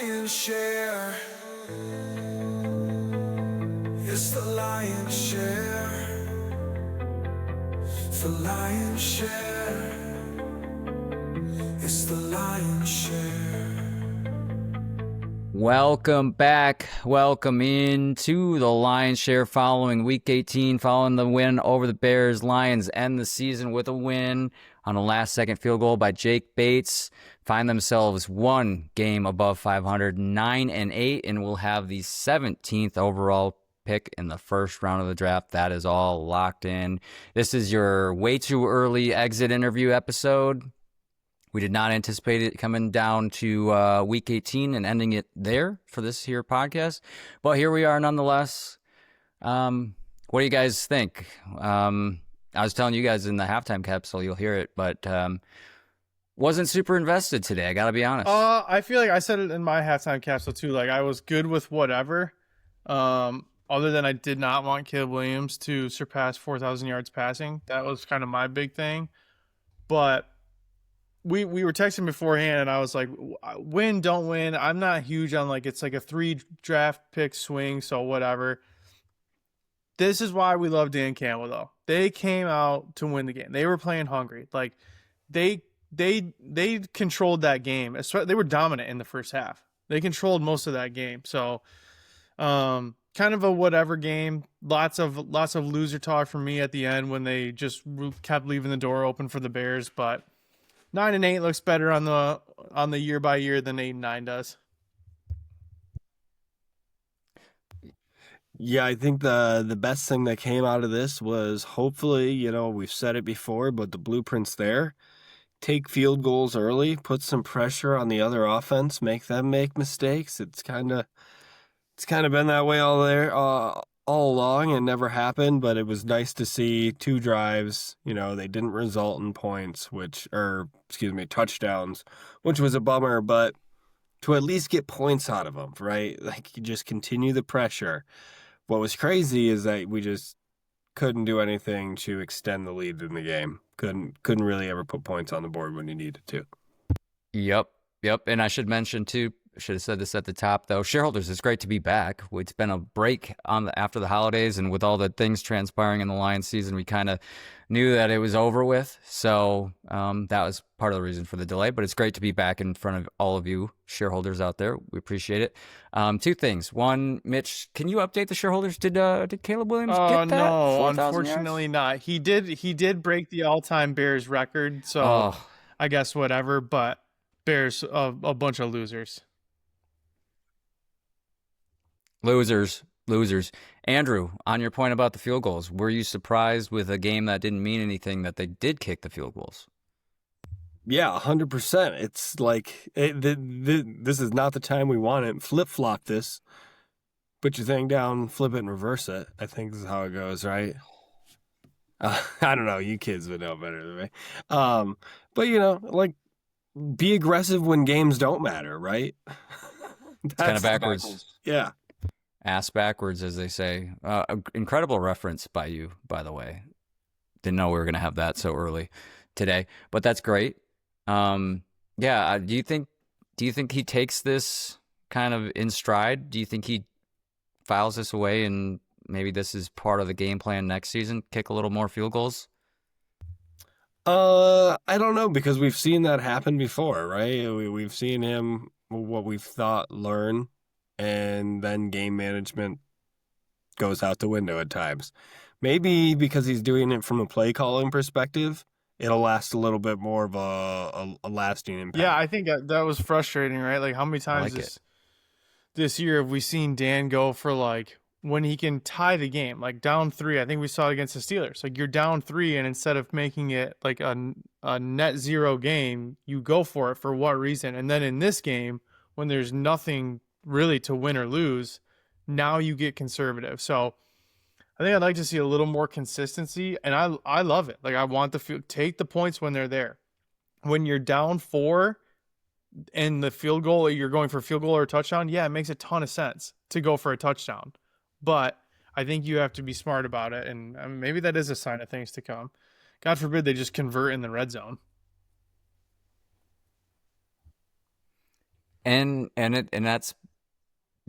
lion's share. It's the lion's share. It's the lion's share. It's the lion's share. Welcome back. Welcome into the Lions Share following Week 18, following the win over the Bears. Lions end the season with a win on a last-second field goal by Jake Bates. Find themselves one game above 500, 9-8, and will have the 17th overall pick in the first round of the draft. That is all locked in. This is your way too early exit interview episode. We did not anticipate it coming down to Week 18 and ending it there for this here podcast. But here we are nonetheless. What do you guys think? I was telling you guys in the halftime capsule, you'll hear it, but wasn't super invested today, I got to be honest. I feel like I said it in my halftime capsule too. Like I was good with whatever. Other than I did not want Caleb Williams to surpass 4,000 yards passing. That was kind of my big thing. But we were texting beforehand, and I was like, win, don't win. I'm not huge on it's like a 3 draft pick swing, so whatever. This is why we love Dan Campbell, though. They came out to win the game. They were playing hungry. Like they controlled that game. They were dominant in the first half. They controlled most of that game. So, kind of a whatever game. Lots of loser talk from me at the end when they just kept leaving the door open for the Bears, but 9-8 looks better on the year by year than 8-9 does. Yeah, I think the best thing that came out of this was hopefully, we've said it before, but the blueprint's there. Take field goals early, put some pressure on the other offense, make them make mistakes. It's kind of been that way all along and never happened, but it was nice to see 2 drives, they didn't result in points, touchdowns, which was a bummer, but to at least get points out of them, right? Like you just continue the pressure. What was crazy is that we just couldn't do anything to extend the lead in the game. Couldn't really ever put points on the board when you needed to. Yep. And I should mention too, should have said this at the top though. Shareholders, it's great to be back. It's been a break after the holidays, and with all the things transpiring in the Lions season, we kind of knew that it was over with. So that was part of the reason for the delay. But it's great to be back in front of all of you shareholders out there. We appreciate it. 2 things. One, Mitch, can you update the shareholders? Did Caleb Williams get that? No, unfortunately not. He did break the all-time Bears record. So I guess whatever. But Bears a bunch of losers. Losers. Andrew, on your point about the field goals, were you surprised with a game that didn't mean anything that they did kick the field goals? Yeah, 100%. It's like this is not the time we want it. Flip-flop this. Put your thing down, flip it, and reverse it. I think this is how it goes, right? I don't know. You kids would know better than me. But, be aggressive when games don't matter, right? It's kind of backwards. Yeah. Ass backwards, as they say. Incredible reference by you, by the way. Didn't know we were going to have that so early today, but that's great. Do you think he takes this kind of in stride? Do you think he files this away and maybe this is part of the game plan next season? Kick a little more field goals? I don't know, because we've seen that happen before, right? We've seen him, what we've thought, learn, and then game management goes out the window at times. Maybe because he's doing it from a play calling perspective, it'll last a little bit more of a lasting impact. Yeah, I think that was frustrating, right? Like how many times this year have we seen Dan go for when he can tie the game, down 3? I think we saw it against the Steelers. You're down 3, and instead of making it a net 0 game, you go for it. For what reason? And then in this game, when there's nothing really to win or lose, now you get conservative. So I think I'd like to see a little more consistency, and I love it. I want take the points when they're there. When you're down 4 and the field goal, you're going for a field goal or a touchdown, yeah, it makes a ton of sense to go for a touchdown. But I think you have to be smart about it, and maybe that is a sign of things to come. God forbid they just convert in the red zone. and that's,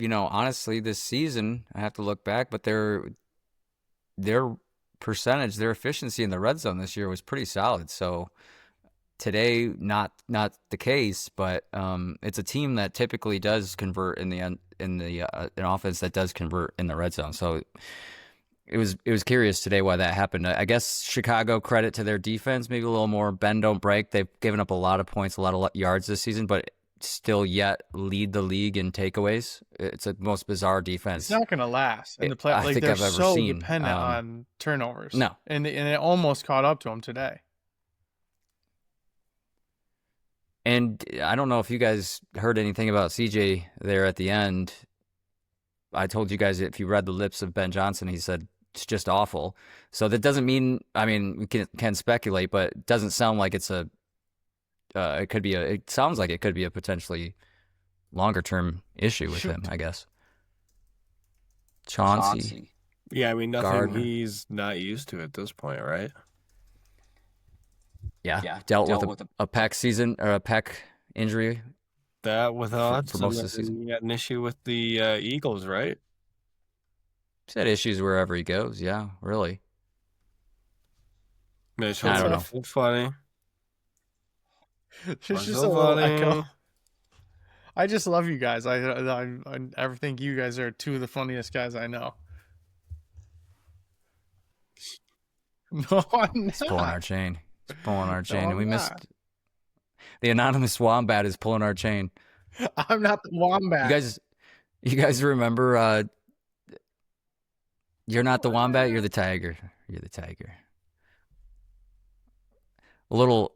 honestly, this season I have to look back, but their percentage, their efficiency in the red zone this year was pretty solid. So today, not the case, but it's a team that typically does convert in the an offense that does convert in the red zone. So it was curious today why that happened. I guess Chicago, credit to their defense, maybe a little more bend don't break. They've given up a lot of points, a lot of yards this season, but still yet lead the league in takeaways. It's the most bizarre defense. It's not going to last in the play. I Like think they're I've ever so seen. dependent on turnovers. No. and it almost caught up to them today. And I don't know if you guys heard anything about CJ there at the end. I told you guys, if you read the lips of Ben Johnson, he said it's just awful. So that doesn't mean, we can speculate, but it doesn't sound like it's it sounds like it could be a potentially longer term issue with him, I guess. Chauncey. Yeah, nothing Gardner. he's not used to at this point, right? Yeah, dealt with a pec season or a pec injury. That with odds for most of the season. He had an issue with the Eagles, right? He's had issues wherever he goes. Yeah, really. Mitch, I don't know. So funny. It's just So a little funny. echo. I just love you guys. I think you guys are two of the funniest guys I know. No, I'm He's pulling our not. chain. He's pulling our chain. I'm We missed. not. The anonymous wombat is pulling our chain. I'm not the wombat. You guys remember? You're not the wombat. You're the tiger. You're the tiger. A little.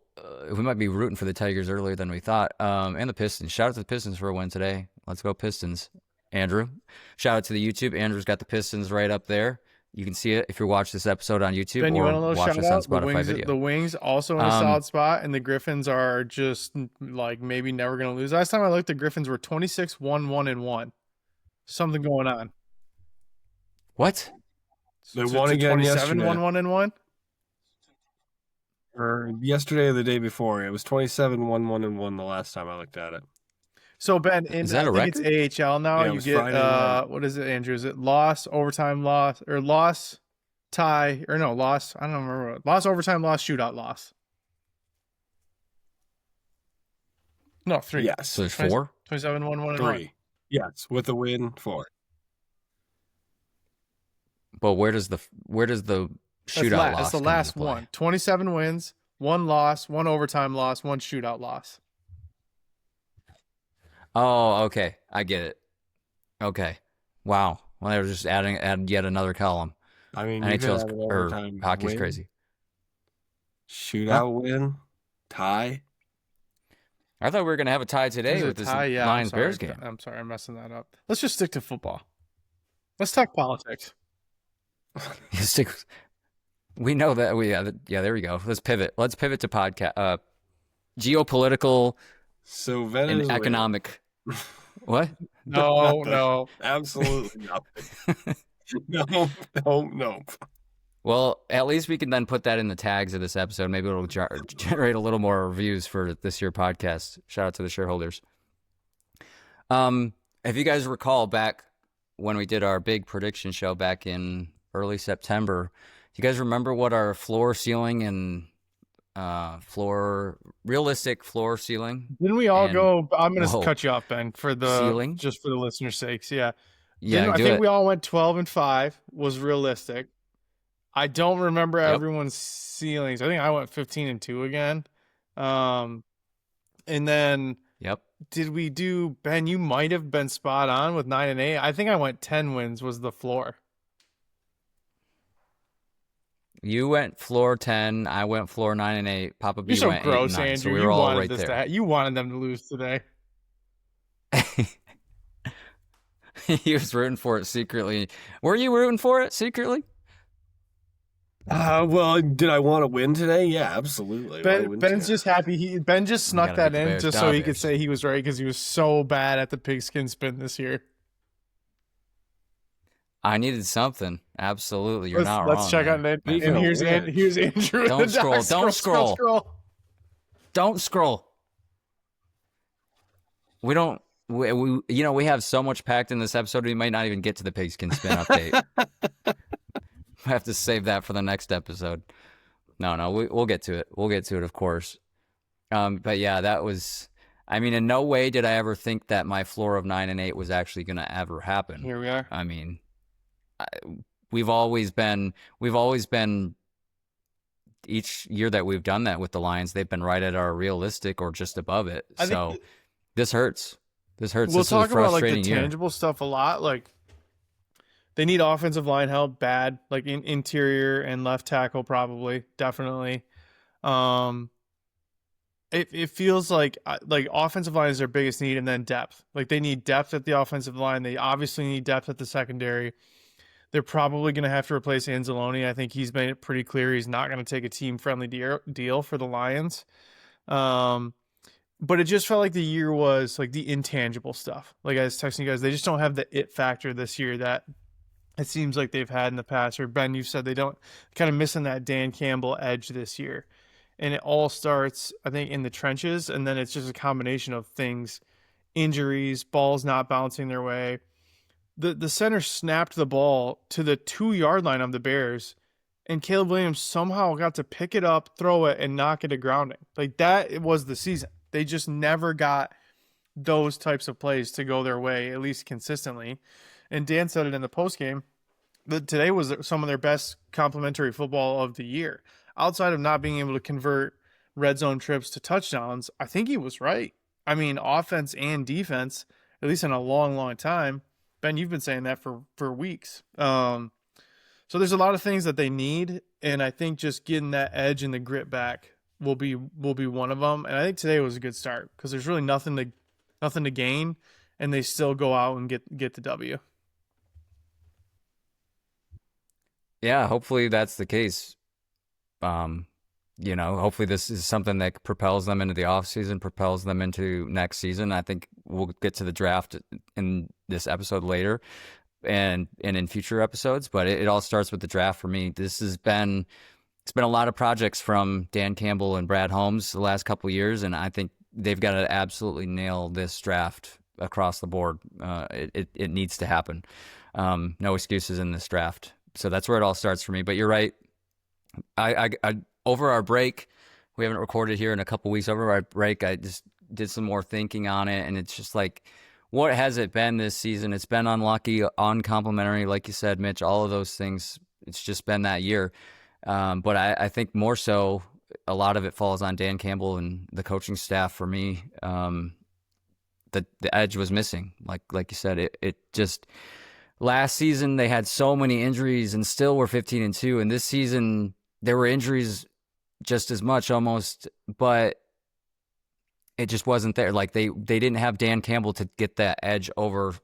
We might be rooting for the Tigers earlier than we thought. And the Pistons. Shout out to the Pistons for a win today. Let's go Pistons. Andrew. Shout out to the YouTube. Andrew's got the Pistons right up there. You can see it if you're watching this episode on YouTube, Ben, you or want a little watch shout this on out? Spotify video. The Wings also in a solid spot, and the Griffins are just like maybe never going to lose. Last time I looked, the Griffins were 26-1-1-1. Something going on. What? They won again yesterday. 27-1-1-1? Or yesterday or the day before. It was 27-1-1-1 the last time I looked at it. So Ben, Is that a I think it's AHL now. Yeah, it You was get Friday night. what is it, Andrew? Is it loss, overtime, loss, or loss, tie, or no loss? I don't remember. Loss, overtime, loss, shootout, loss. No, 3. Yes. So there's 4? 27-1-1-1. 3. Yes, with a win, 4. But where does the shootout loss? That's the come last into play? one. 27 wins, 1 loss, 1 overtime loss, 1 shootout loss. Oh, okay. I get it. Okay. Wow. Well, they were just add yet another column. You could NHL's have an or overtime hockey's win, crazy. Shootout win, tie. I thought we were gonna have a tie today Is it with this tie? Yeah, Lions Bears game. I'm sorry, I'm messing that up. Let's just stick to football. Let's talk politics. We know that there we go. Let's pivot. Let's pivot to podcast geopolitical So and Venezuela. economic. What? No. Absolutely nothing. No. Well, at least we can then put that in the tags of this episode. Maybe it'll generate a little more reviews for this year podcast. Shout out to the shareholders. If you guys recall back when we did our big prediction show back in early September, you guys remember what our floor, ceiling, and realistic floor ceiling? Didn't we all And- go? I'm going to Whoa. cut you off, Ben, for the Ceiling? just for the listeners' sakes. Yeah. Yeah, I do think it. we all went 12-5 was realistic. I don't remember Yep. everyone's ceilings. I think I went 15-2 again. And then Yep. did we do, Ben, you might have been spot on with 9-8. I think I went 10 wins was the floor. You went floor 10. I went floor 9 and 8. Papa B You're so went gross, 8 and 9. Andrew. So we You were all wanted right this there. you wanted them to lose today. He was rooting for it secretly. Were you rooting for it secretly? Well, did I want to win today? Yeah, absolutely. Why Ben's wouldn't you? just happy. Ben just snuck gotta that beat the in Bears. just Down so he Bears. could say he was right because he was so bad at the pigskin spin this year. I needed something. Absolutely. You're not wrong. Let's check man. out Nate. Beef And it here's up. here's Andrew. in Don't the scroll, dark. don't scroll. Scroll. Don't scroll. We don't. we have so much packed in this episode, we might not even get to the pigskin spin update. I have to save that for the next episode. No, we'll get to it. We'll get to it, of course. But yeah, that was. I mean, in no way did I ever think that my floor of 9-8 was actually going to ever happen. Here we are. I mean, we've always been each year that we've done that with the Lions, they've been right at our realistic or just above it. So this hurts. This hurts. We'll this talk is a about like the frustrating year. tangible stuff a lot. Like they need offensive line help bad, like in interior and left tackle probably, definitely. It feels like offensive line is their biggest need, and then depth. Like they need depth at the offensive line. They obviously need depth at the secondary. They're probably going to have to replace Anzalone. I think he's made it pretty clear he's not going to take a team-friendly deal for the Lions. But it just felt like the year was like the intangible stuff. Like I was texting you guys, they just don't have the it factor this year that it seems like they've had in the past. Or Ben, you said they don't, kind of missing that Dan Campbell edge this year. And it all starts, I think, in the trenches, and then it's just a combination of things, injuries, balls not bouncing their way. The center snapped the ball to the 2-yard line of the Bears, and Caleb Williams somehow got to pick it up, throw it, and knock it to grounding. Like that, it was the season. They just never got those types of plays to go their way, at least consistently. And Dan said it in the postgame that today was some of their best complimentary football of the year. Outside of not being able to convert red zone trips to touchdowns, I think he was right. I mean, offense and defense, at least in a long, long time. Ben, you've been saying that for weeks. So there's a lot of things that they need, and I think just getting that edge and the grit back will be one of them. And I think today was a good start because there's really nothing to gain, and they still go out and get the W. Yeah, hopefully that's the case. Hopefully this is something that propels them into the offseason, propels them into next season. I think we'll get to the draft in this episode later and in future episodes, but it all starts with the draft for me. It's been a lot of projects from Dan Campbell and Brad Holmes the last couple of years, and I think they've got to absolutely nail this draft across the board. It needs to happen. No excuses in this draft. So that's where it all starts for me. But you're right. I over our break, we haven't recorded here in a couple weeks. Over our break, I just did some more thinking on it, and it's just like, what has it been this season? It's been unlucky, uncomplimentary, like you said, Mitch. All of those things. It's just been that year. But I think more so, a lot of it falls on Dan Campbell and the coaching staff. For me, the edge was missing. Like you said, it just. Last season, they had so many injuries and still were 15-2. And this season, there were injuries just as much almost, but it just wasn't there. Like they didn't have Dan Campbell to get that edge over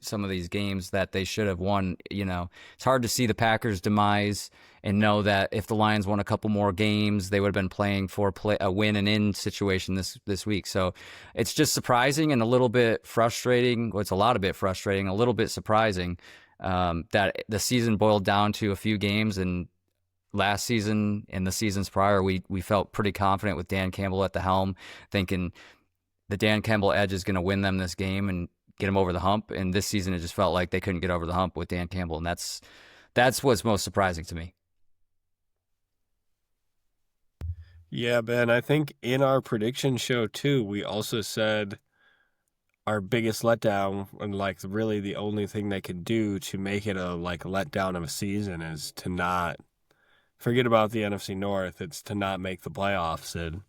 some of these games that they should have won. It's hard to see the Packers' demise and know that if the Lions won a couple more games, they would have been playing for a win and in situation this week. So it's just surprising and a little bit frustrating. Well, it's a lot of bit frustrating, a little bit surprising that the season boiled down to a few games. And last season and the seasons prior, we felt pretty confident with Dan Campbell at the helm, thinking the Dan Campbell edge is going to win them this game and get them over the hump. And this season, it just felt like they couldn't get over the hump with Dan Campbell. And that's what's most surprising to me. Yeah, Ben, I think in our prediction show too, we also said our biggest letdown and like really the only thing they could do to make it a letdown of a season is to not forget about the NFC North. It's to not make the playoffs. And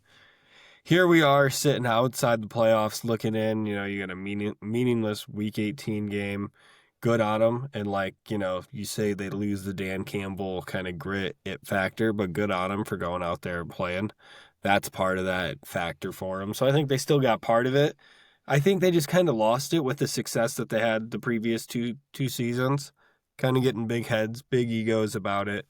here we are sitting outside the playoffs looking in. You got a meaningless Week 18 game. Good on them. And you say they lose the Dan Campbell kind of grit it factor, but good on them for going out there and playing. That's part of that factor for them. So I think they still got part of it. I think they just kind of lost it with the success that they had the previous two seasons, kind of getting big heads, big egos about it,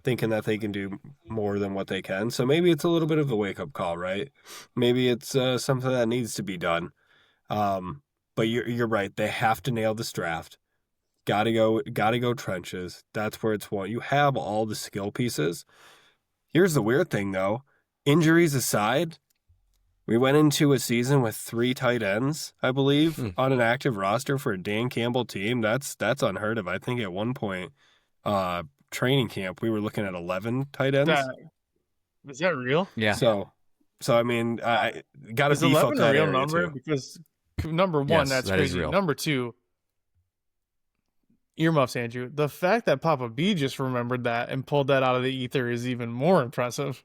thinking that they can do more than what they can. So maybe it's a little bit of a wake-up call, right? Maybe it's something that needs to be done. But you're right. They have to nail this draft. Gotta go trenches. That's where it's won. You have all the skill pieces. Here's the weird thing, though. Injuries aside, We went into a season with 3 tight ends, I believe, on an active roster for a Dan Campbell team. That's unheard of. I think at one point, training camp, we were looking at 11 tight ends. Is that real? Yeah. So I mean, I got to Is beef up 11 a that real area number? too. Because number one, Yes, that's that is crazy. real. Number two, earmuffs, Andrew. The fact that Papa B just remembered that and pulled that out of the ether is even more impressive.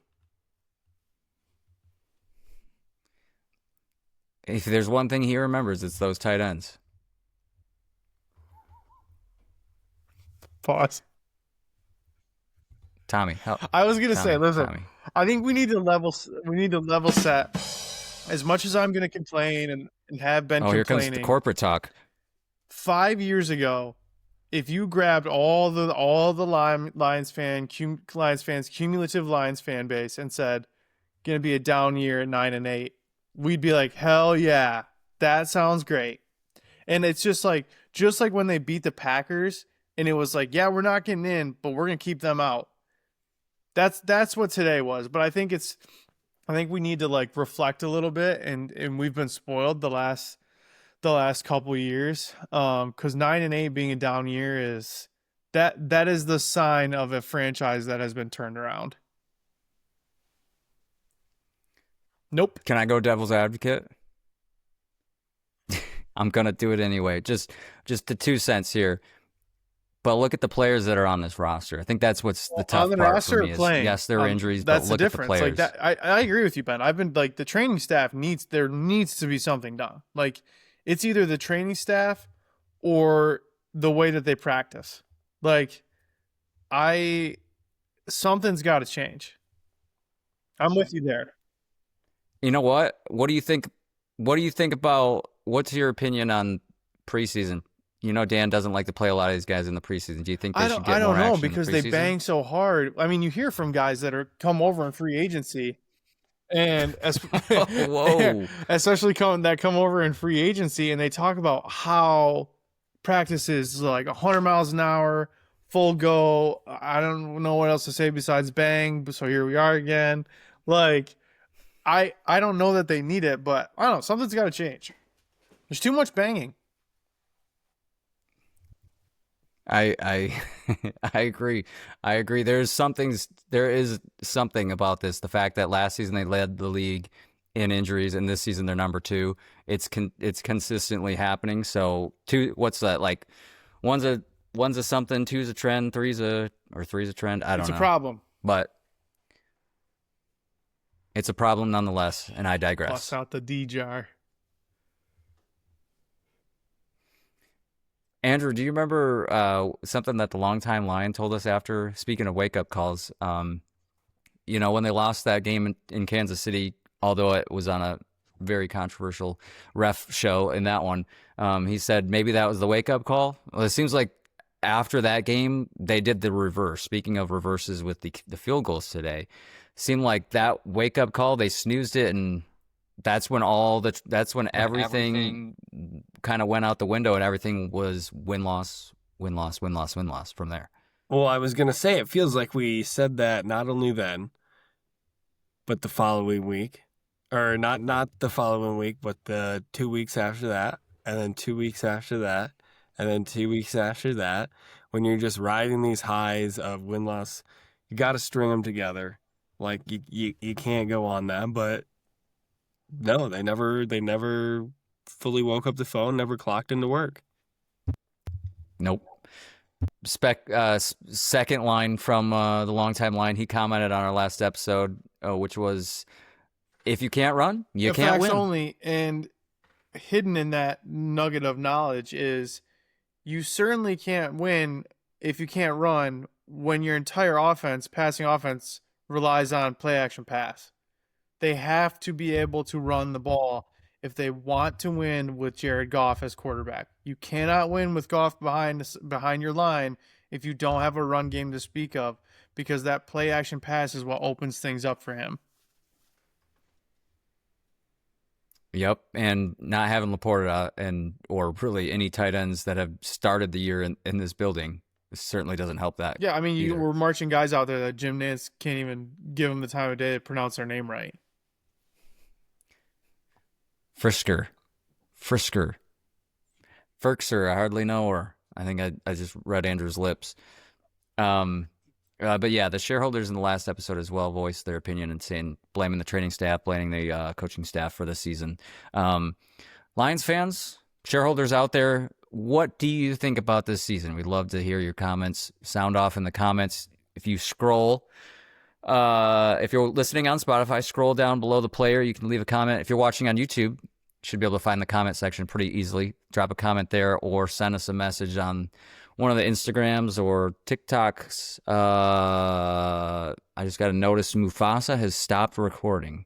If there's one thing he remembers, it's those tight ends. Pause. Tommy, I was gonna say, listen, Tommy. I think we need to level set. As much as I'm gonna complain and have been Oh, here comes complaining, the corporate talk. 5 years ago, if you grabbed all the Lions fans, cumulative Lions fan base, and said, "Gonna be a down year at 9-8," we'd be like, "Hell yeah, that sounds great." And it's just like when they beat the Packers, and it was like, "Yeah, we're not getting in, but we're gonna keep them out." That's what today was. But I think we need to like reflect a little bit, and we've been spoiled the last couple years, because 9-8 being a down year is that is the sign of a franchise that has been turned around. Nope. Can I go devil's advocate? I'm gonna do it anyway. Just the 2 cents here. But look at the players that are on this roster. I think that's what's the tough part for me. Is, yes, there are injuries, but that's look the at the difference. players. Like that, I agree with you, Ben. I've been like, the training staff needs to be something done. Like, it's either the training staff or the way that they practice. Like, something's got to change. I'm with you there. You know what? What do you think? What do you think about? What's your opinion on preseason? You know, Dan doesn't like to play a lot of these guys in the preseason. Do you think they should get more action? I don't know, because they bang so hard. I mean, you hear from guys that are come over in free agency, and whoa, especially come over in free agency, and they talk about how practice is like 100 miles an hour, full go. I don't know what else to say besides bang. So here we are again. Like, I don't know that they need it, but I don't know. Something's got to change. There's too much banging. I I agree. I agree. There is something about this. The fact that last season they led the league in injuries, and this season they're number 2. It's consistently happening. So what's that like? One's a something, 2's a trend, 3's a trend. I don't know. It's a problem, but it's a problem nonetheless. And I digress. Bust out the D jar. Andrew, do you remember something that the longtime Lion told us after, speaking of wake-up calls, you know, when they lost that game in Kansas City, although it was on a very controversial ref show in that one, he said maybe that was the wake-up call. Well, it seems like after that game, they did the reverse. Speaking of reverses with the field goals today, seemed like that wake-up call, they snoozed it, and that's when everything kind of went out the window, and everything was win-loss from there. Well, I was going to say, it feels like we said that not only then, but the following week. Or not the following week, but the 2 weeks after that, and then 2 weeks after that, and then 2 weeks after that. When you're just riding these highs of win-loss, you got to string them together. Like, you can't go on that, but no, they never fully woke up the phone, never clocked into work. Nope. Second line from the longtime Line, he commented on our last episode, which was, if you can't run, you can't win. Only, and hidden in that nugget of knowledge is you certainly can't win if you can't run when your entire passing offense, relies on play action pass. They have to be able to run the ball if they want to win with Jared Goff as quarterback. You cannot win with Goff behind your line if you don't have a run game to speak of, because that play action pass is what opens things up for him. Yep, and not having Laporta or really any tight ends that have started the year in this building certainly doesn't help that. Yeah, I mean, you either. were marching guys out there that Jim Nantz can't even give them the time of day to pronounce their name right. Frisker. Ferkser, I hardly know her. I think I just read Andrew's lips. But yeah, the shareholders in the last episode as well voiced their opinion and saying, blaming the training staff, blaming the coaching staff for the season. Lions fans, shareholders out there, what do you think about this season? We'd love to hear your comments. Sound off in the comments. If you scroll, if you're listening on Spotify, scroll down below the player. You can leave a comment. If you're watching on YouTube, you should be able to find the comment section pretty easily. Drop a comment there or send us a message on one of the Instagrams or TikToks. I just got to notice Mufasa has stopped recording.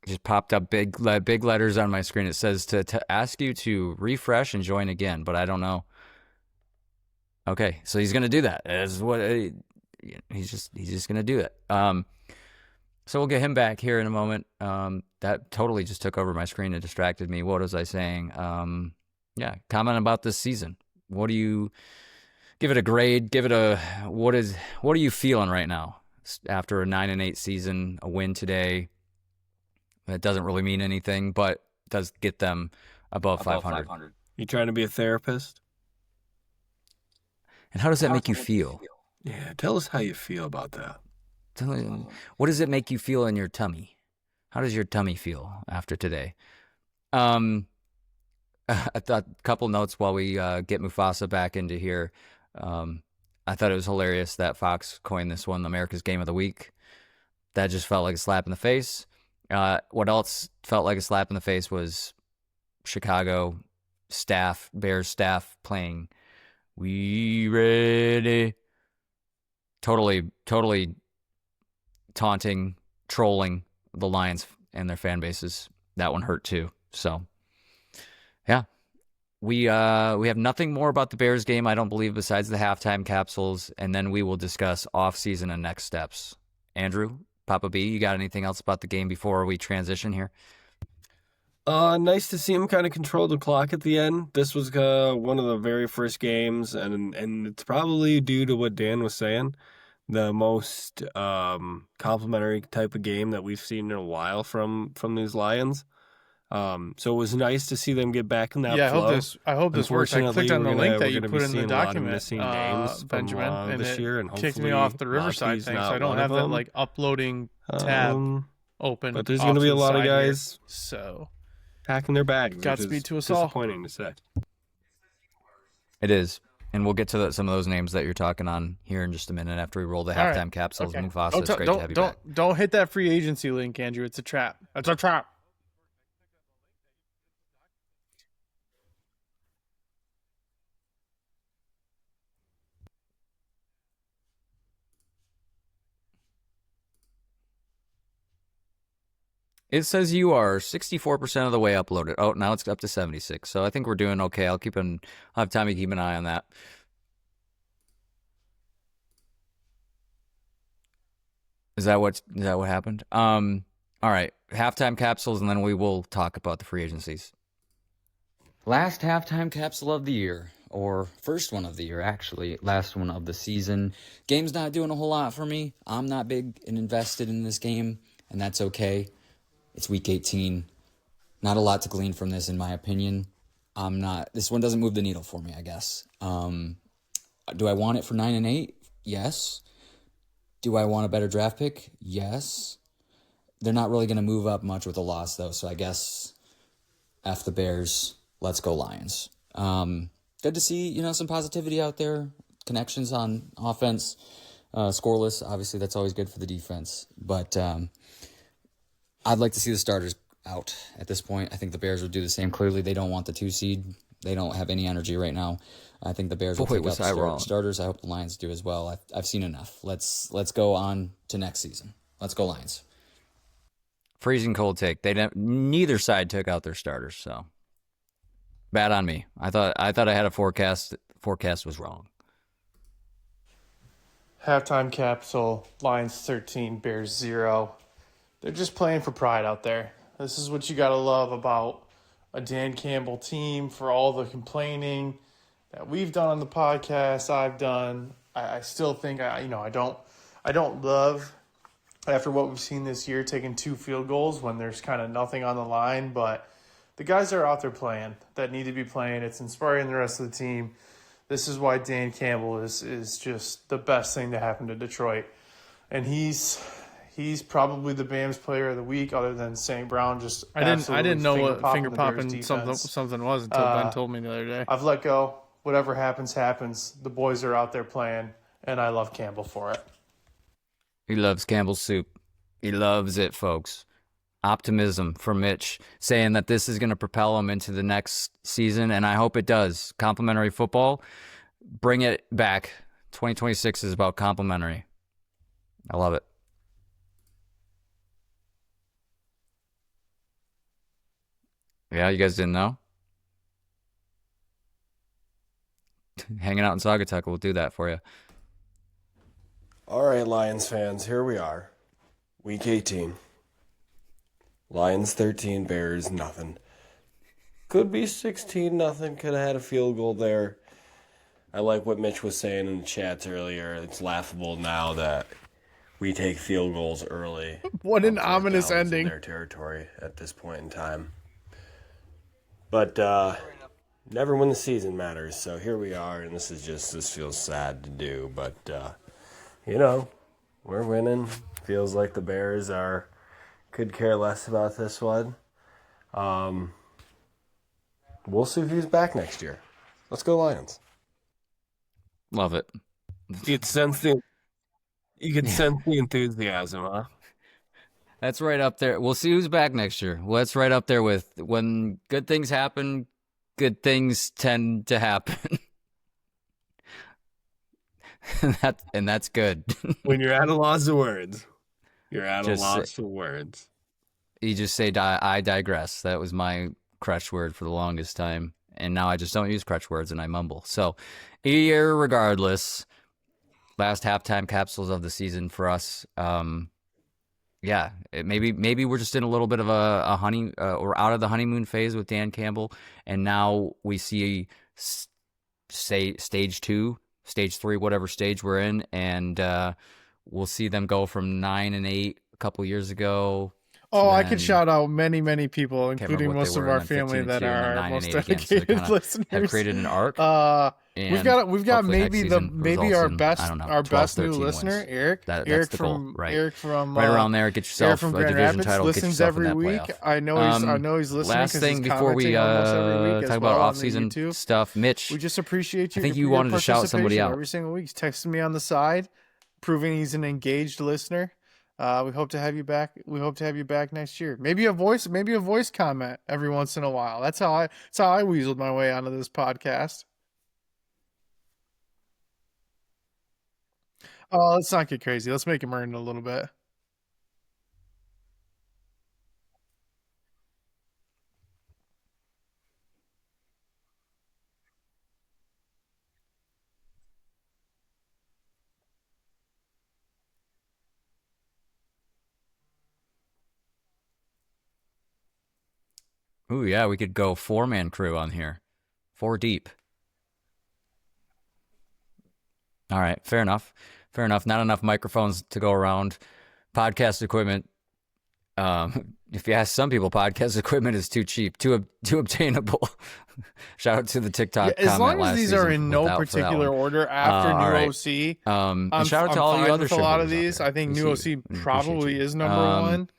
Just popped up big letters on my screen. It says to ask you to refresh and join again, but I don't know. Okay, so he's gonna do that. That's what he's just gonna do it. So we'll get him back here in a moment. That totally just took over my screen and distracted me. What was I saying? Yeah, comment about this season. What do you give it a grade? Give it a what are you feeling right now after a 9-8 season, a win today? That doesn't really mean anything, but does get them above 500. You trying to be a therapist? And how does that make you feel? Yeah, tell us how you feel about that. What does it make you feel in your tummy? How does your tummy feel after today? A couple notes while we get Mufasa back into here. I thought it was hilarious that Fox coined this one America's Game of the Week. That just felt like a slap in the face. What else felt like a slap in the face was Chicago staff, Bears staff playing "We Ready." Totally taunting, trolling the Lions and their fan bases. That one hurt too. So, yeah, we have nothing more about the Bears game, I don't believe, besides the halftime capsules, and then we will discuss off-season and next steps. Andrew, Papa B, you got anything else about the game before we transition here? Nice to see him kind of control the clock at the end. This was one of the very first games, and it's probably due to what Dan was saying, the most complimentary type of game that we've seen in a while from these Lions. So it was nice to see them get back in that flow. I hope this works. I clicked on the link that you put in the document, names Benjamin, and this year, and kicked me off the Riverside thing, so I don't have that like uploading tab open. But there's going to be a lot of guys so packing their bags. Godspeed to us all. Disappointing to say. It is. And we'll get to some of those names that you're talking on here in just a minute after we roll the halftime capsules. Okay. Mufasa, it's great to have you back. Don't hit that free agency link, Andrew. It's a trap. It's a trap. It says you are 64% of the way uploaded. Oh, now it's up to 76. So I think we're doing okay. I'll have time to keep an eye on that. Is that what happened? All right. Halftime capsules, and then we will talk about the free agencies. Last halftime capsule of the year, or first one of the year, actually. Last one of the season. Game's not doing a whole lot for me. I'm not big and invested in this game, and that's okay. It's week 18. Not a lot to glean from this, in my opinion. This one doesn't move the needle for me, I guess. Do I want it for 9-8? Yes. Do I want a better draft pick? Yes. They're not really going to move up much with a loss, though, so I guess F the Bears. Let's go Lions. Good to see, some positivity out there. Connections on offense. Scoreless, obviously, that's always good for the defense. But I'd like to see the starters out at this point. I think the Bears would do the same. Clearly, they don't want the 2 seed. They don't have any energy right now. I think the Bears will take out the starters. I hope the Lions do as well. I've seen enough. Let's go on to next season. Let's go Lions. Freezing cold take. Neither side took out their starters, so bad on me. I thought I had a forecast. Forecast was wrong. Halftime capsule, Lions 13, Bears 0. They're just playing for pride out there. This is what you got to love about a Dan Campbell team, for all the complaining that we've done on the podcast, I've done. I still think, I don't love after what we've seen this year, taking 2 field goals when there's kind of nothing on the line. But the guys that are out there playing that need to be playing. It's inspiring the rest of the team. This is why Dan Campbell is just the best thing to happen to Detroit. And he's probably the BAMS player of the week, other than St. Brown. Just I didn't know what finger popping something was until Ben told me the other day. I've let go. Whatever happens, happens. The boys are out there playing, and I love Campbell for it. He loves Campbell's soup. He loves it, folks. Optimism for Mitch, saying that this is going to propel him into the next season, and I hope it does. Complimentary football, bring it back. 2026 is about complimentary. I love it. Yeah, you guys didn't know? Hanging out in Saugatuck will do that for you. All right, Lions fans, here we are. Week 18. Lions 13, Bears nothing. Could be 16-0. Could have had a field goal there. I like what Mitch was saying in the chats earlier. It's laughable now that we take field goals early. What an ominous ending. In their territory at this point in time. But never when the season matters. So here we are, and this feels sad to do. But, we're winning. Feels like the Bears could care less about this one. We'll see who's back next year. Let's go Lions. Love it. You can sense the enthusiasm, huh? That's right up there. We'll see who's back next year. Well, that's right up there with when good things happen, good things tend to happen. and that's good. When you're at a loss of words. You're at a loss of words. You just say, I digress. That was my crutch word for the longest time. And now I just don't use crutch words and I mumble. So, irregardless, last halftime capsules of the season for us. Maybe we're just in a little bit of a honey or out of the honeymoon phase with Dan Campbell. And now we see stage 2, stage 3, whatever stage we're in. And we'll see them go from 9-8 a couple years ago. Oh, I could shout out many, many people, including most of our family that are our most dedicated listeners. Have created an arc. We've got maybe our best new listener, wins. Eric. That's the goal, right? Eric from right around there. Get yourself from a Grand division Rapids, title. listens Get every week. Playoff. I know he's listening. Last thing before we talk about off-season stuff, Mitch. We just appreciate you. I think you wanted to shout somebody out every single week. He's texting me on the side, proving he's an engaged listener. We hope to have you back. We hope to have you back next year. Maybe a voice comment every once in a while. That's how I weaseled my way onto this podcast. Oh, let's not get crazy. Let's make him earn a little bit. Ooh, yeah, we could go 4-man crew on here. 4 deep. All right, fair enough. Not enough microphones to go around. Podcast equipment. If you ask some people, podcast equipment is too cheap, too obtainable. Shout out to the TikTok comment as long as these are in no for particular order after new right. OC. And shout out to all you other a lot of these. I think new OC probably is number one.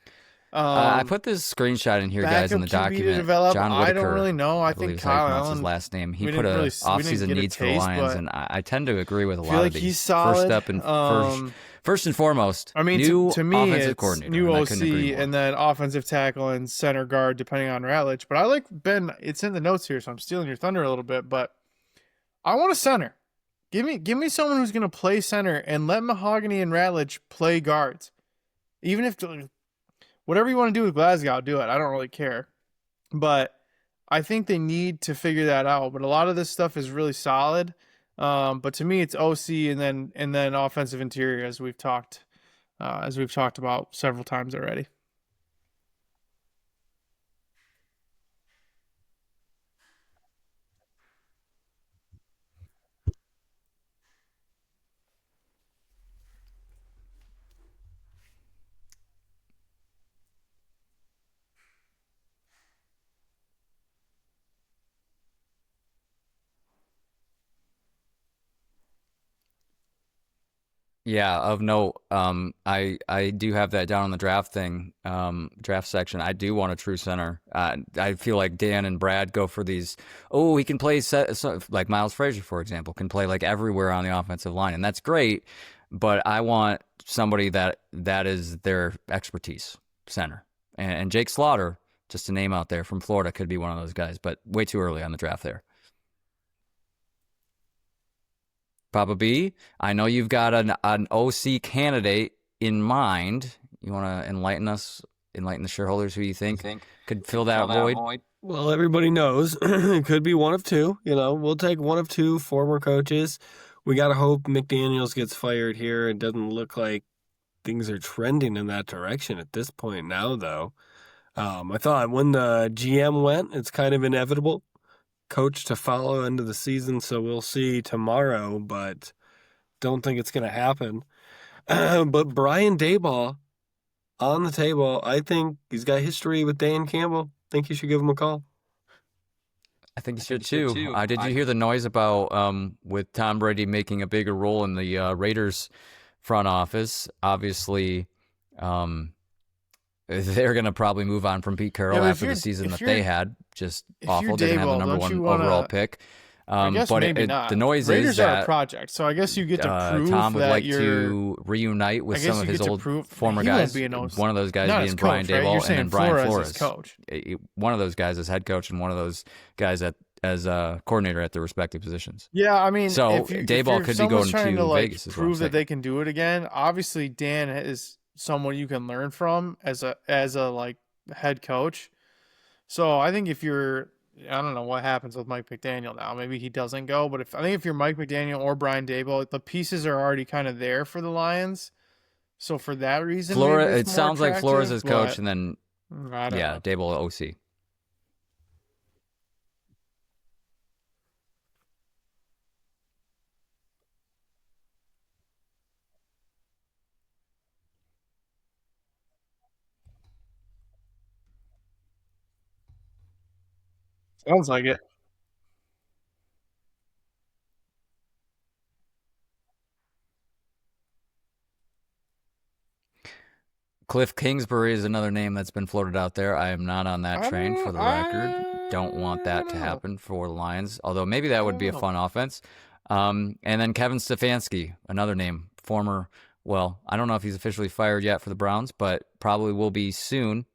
I put this screenshot in here, guys, in the document. John Whitaker, I don't really know. I think Kyle Allen, his last name. He put a off-season needs for the Lions, and I tend to agree with a lot of these. He's solid. First step and first and foremost, I mean, new to me, offensive it's coordinator, new OC and then offensive tackle and center guard, depending on Ratledge. But I like Ben. It's in the notes here, so I'm stealing your thunder a little bit. But I want a center. Give me someone who's going to play center and let Mahogany and Ratledge play guards. Even if whatever you want to do with Glasgow, do it. I don't really care. But I think they need to figure that out. But a lot of this stuff is really solid. But to me, it's OC and then offensive interior, as we've talked about several times already. Yeah, of note, I do have that down on the draft thing, draft section. I do want a true center. I feel like Dan and Brad go for these. Oh, he can play like Miles Frazier, for example, can play like everywhere on the offensive line, and that's great. But I want somebody that is their expertise, center. And Jake Slaughter, just a name out there from Florida, could be one of those guys. But way too early on the draft there. Papa B, I know you've got an OC candidate in mind. You want to enlighten the shareholders who you think could fill that void? Well, everybody knows it could be one of two. We'll take one of two former coaches. We got to hope McDaniels gets fired here. It doesn't look like things are trending in that direction at this point now, though. I thought when the GM went, it's kind of inevitable coach to follow into the season, so we'll see tomorrow, but don't think it's going to happen. But Brian Daboll on the table. I think he's got history with Dan Campbell. Think you should give him a call. I think you should too. Did you hear the noise about with Tom Brady making a bigger role in the Raiders front office? Obviously, they're going to probably move on from Pete Carroll after the season that they had. Just awful. They're going to have the number one overall pick. I guess but maybe not. The noise Raiders is that are a project, so I guess you get to prove Tom would that like you're to reunite with some of his old former guys. One of those guys being Brian Daboll and then Brian Flores. Coach. One of those guys as head coach and one of those guys as a coordinator at their respective positions. Yeah, I mean, so if Daboll could be going to Vegas. Prove that they can do it again. Obviously, Dan is someone you can learn from as a like head coach. So I think if you're, I don't know what happens with Mike McDaniel now. Maybe he doesn't go, but I think if you're Mike McDaniel or Brian Daboll, the pieces are already kind of there for the Lions. So for that reason, it sounds like Flores is coach, and then Daboll OC. Sounds like it. Cliff Kingsbury is another name that's been floated out there. I am not on that train for the record. Don't want that to happen for the Lions, although maybe that would be a fun offense. And then Kevin Stefanski, another name, former, well, I don't know if he's officially fired yet for the Browns, but probably will be soon.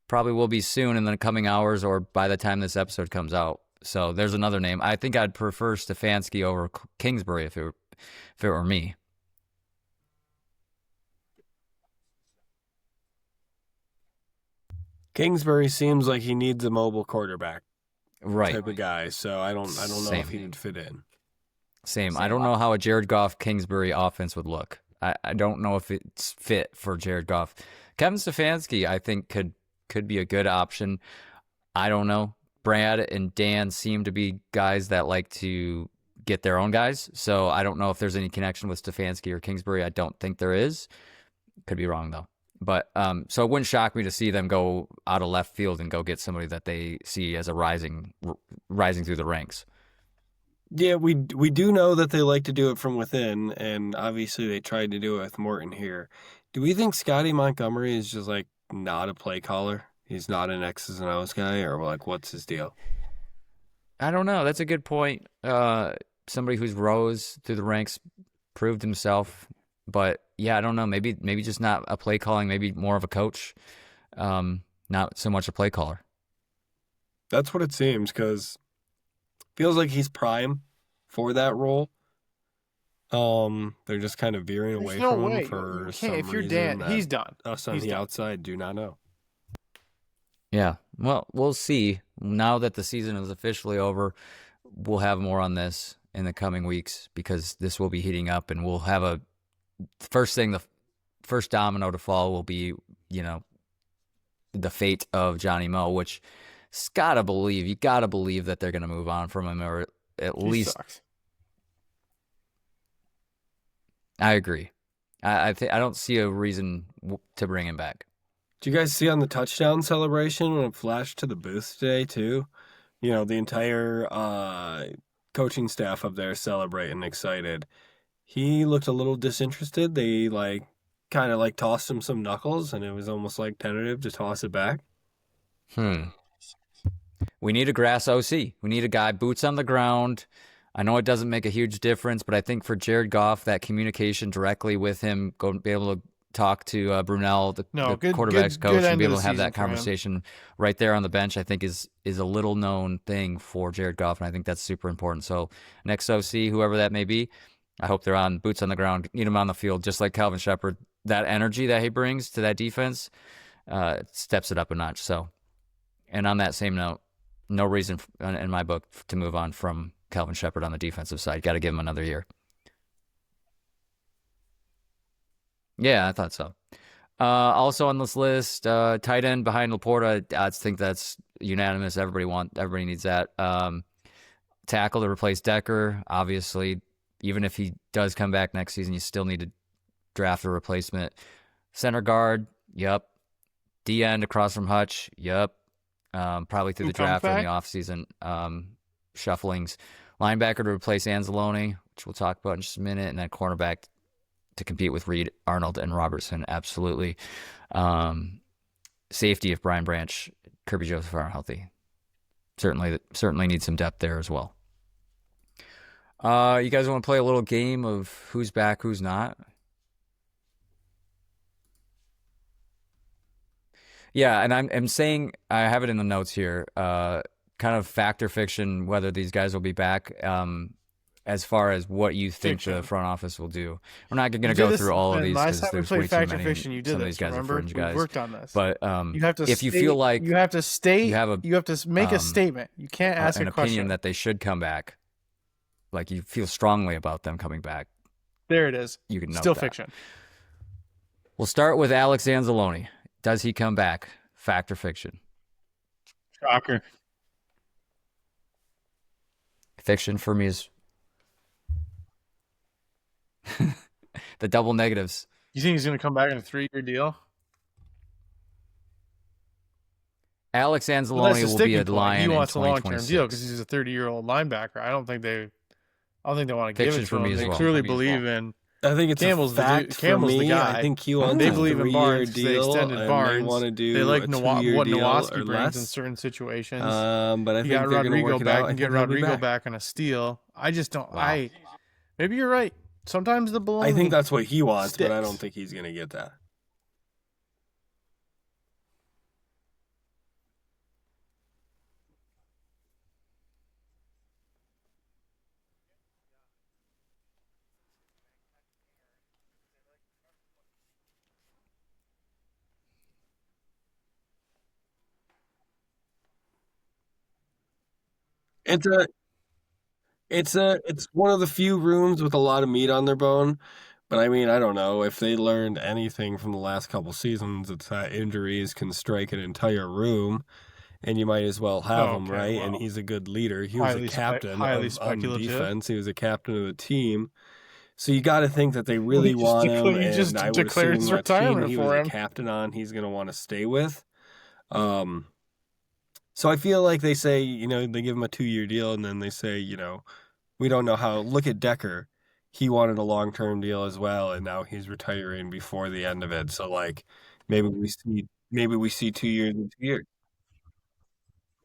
Probably will be soon in the coming hours or by the time this episode comes out. So there's another name. I think I'd prefer Stefanski over Kingsbury if it were me. Kingsbury seems like he needs a mobile quarterback type of guy, so I don't know if he'd fit in. Same. I don't know how a Jared Goff Kingsbury offense would look. I don't know if it's fit for Jared Goff. Kevin Stefanski, I think, could be a good option. I don't know. Brad and Dan seem to be guys that like to get their own guys, so I don't know if there's any connection with Stefanski or Kingsbury. I don't think there is. Could be wrong, though. But so it wouldn't shock me to see them go out of left field and go get somebody that they see as a rising through the ranks. Yeah, we do know that they like to do it from within, and obviously they tried to do it with Morton here. Do we think Scotty Montgomery is just like not a play caller? He's not an X's and O's guy, or like what's his deal? I don't know. That's a good point. Somebody who's rose through the ranks, proved himself. But yeah, I don't know. Maybe just not a play calling. Maybe more of a coach, not so much a play caller. That's what it seems, because feels like he's prime for that role. They're just kind of veering away from him for some reason. If you're Dan, he's done. Us on the outside do not know. Yeah, well, we'll see. Now that the season is officially over, we'll have more on this in the coming weeks because this will be heating up, and we'll have the first domino to fall will be, the fate of Johnny Moe, which you gotta believe that they're gonna move on from him, or at least. Sucks. I agree. I don't see a reason to bring him back. Did you guys see on the touchdown celebration when it flashed to the booth today too? The entire coaching staff up there celebrating, excited. he looked a little disinterested. They kind of tossed him some knuckles, and it was almost like tentative to toss it back. We need a grass OC. We need a guy boots on the ground. I know it doesn't make a huge difference, but I think for Jared Goff, that communication directly with him, go be able to talk to Brunell, the quarterback's coach, and be able to have that conversation right there on the bench, I think is a little known thing for Jared Goff, and I think that's super important. So next OC, whoever that may be, I hope they're on boots on the ground, need them on the field, just like Calvin Shepard. That energy that he brings to that defense steps it up a notch. So, and on that same note, no reason in my book to move on from Calvin Shepard on the defensive side. Got to give him another year. Yeah, I thought so. Also on this list, tight end behind Laporta. I think that's unanimous. Everybody needs that. Tackle to replace Decker. Obviously, even if he does come back next season, you still need to draft a replacement. Center guard. Yep. D end across from Hutch. Yep. Probably through the draft or in the offseason shufflings. Linebacker to replace Anzalone, which we'll talk about in just a minute, and then cornerback to compete with Reed, Arnold, and Robertson. Absolutely. Safety if Brian Branch, Kirby Joseph are healthy. Certainly need some depth there as well. You guys want to play a little game of who's back, who's not? Yeah, and I'm saying, I have it in the notes here, kind of fact or fiction, whether these guys will be back, as far as what you think the front office will do. We're not going to go through all of these because there's way too many. Fiction, you did some of these guys are fringe guys. We worked on this. But you have to if you feel like you have to state, you have to make a statement. You can't ask an a question. Opinion that they should come back, like you feel strongly about them coming back. There it is. You can note still that. Fiction. We'll start with Alex Anzalone. Does he come back? Fact or fiction? Shocker. Fiction for me is the double negatives. You think he's going to come back in a 3-year deal? Alex Anzalone will be a Lion. He wants in a long-term 2026. deal because he's a 30-year-old linebacker. I don't think they want to give Fiction it for to me him. as They well. clearly believe in. I think it's Campbell's a fact Campbell's for me. the guy. I think he wants They a believe in 3-year Barnes. They deal, extended and Barnes. they want to do They like a 2-year what deal Nowatzki or brings less. in certain situations. But I you think got they're going to Rodrigo work it back out. and get Rodrigo back on a steal. I just don't. Wow. Maybe you're right. Sometimes the baloney. I think that's what he wants, but I sticks. don't think he's going to get that. It's one of the few rooms with a lot of meat on their bone. But I mean, I don't know if they learned anything from the last couple seasons. It's that injuries can strike an entire room, and you might as well have him, right? well, and he's a good leader. He was a captain highly on speculative. defense. He was a captain of the team. So you got to think that they really want him. You just and I would declared assume his that team retirement he for was him. a captain on, he's going to want to stay with. So I feel like they say, they give him a 2-year deal, and then they say, we don't know how. Look at Decker. He wanted a long-term deal as well, and now he's retiring before the end of it. So maybe we see 2 years and 2 years.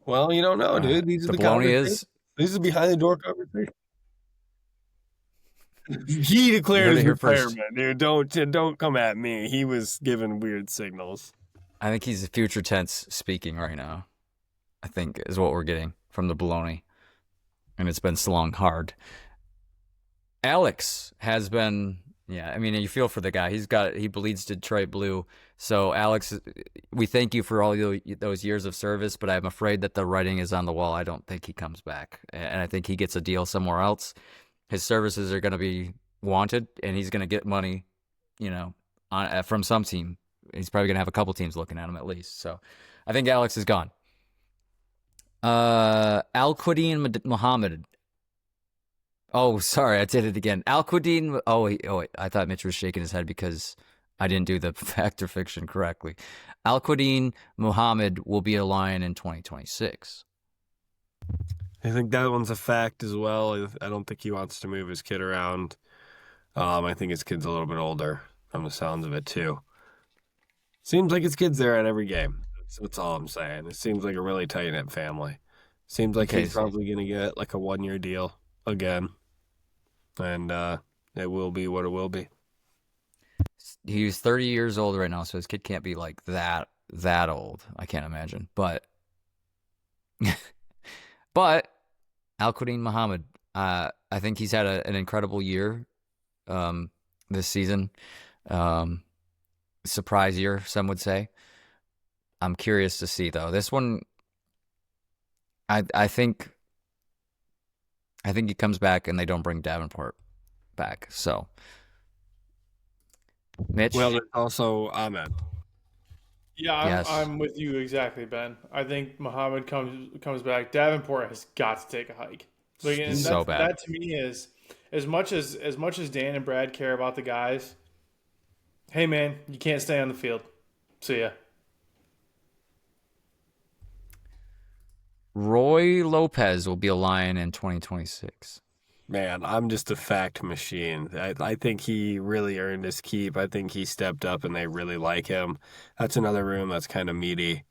Well, you don't know, dude. These are the conversations. This is behind the door conversation. He declared his retirement, dude. Don't come at me. He was giving weird signals. I think he's future tense speaking right now. I think is what we're getting from the baloney. And it's been slung hard. Alex has been, I mean, you feel for the guy. He bleeds Detroit blue. So Alex, we thank you for all those years of service, but I'm afraid that the writing is on the wall. I don't think he comes back. And I think he gets a deal somewhere else. His services are going to be wanted, and he's going to get money, from some team. He's probably going to have a couple teams looking at him at least. So I think Alex is gone. Al-Quadin Muhammad. Oh, sorry, I did it again. Al-Quadin. Oh, wait. I thought Mitch was shaking his head because I didn't do the fact or fiction correctly. Al-Quadin Muhammad will be a Lion in 2026. I think that one's a fact as well. I don't think he wants to move his kid around. I think his kid's a little bit older from the sounds of it too. Seems like his kid's there at every game. That's all I'm saying. It seems like a really tight-knit family. Seems like Okay, he's probably going to get like a 1-year deal again. And it will be what it will be. he's 30 years old right now, so his kid can't be like that old. I can't imagine. But but Al-Quadin Muhammad, I think he's had an incredible year this season. Surprise year, some would say. I'm curious to see though. This one, I think he comes back and they don't bring Davenport back. So, Mitch, Well, there's also Ahmed. Yeah, yes, I'm with you exactly, Ben. I think Muhammad comes back. Davenport has got to take a hike. Like, and so bad. that to me is as much as Dan and Brad care about the guys. Hey man, you can't stay on the field. See ya. Roy Lopez will be a Lion in 2026. Man, I'm just a fact machine. I think he really earned his keep. I think he stepped up and they really like him. That's another room that's kind of meaty.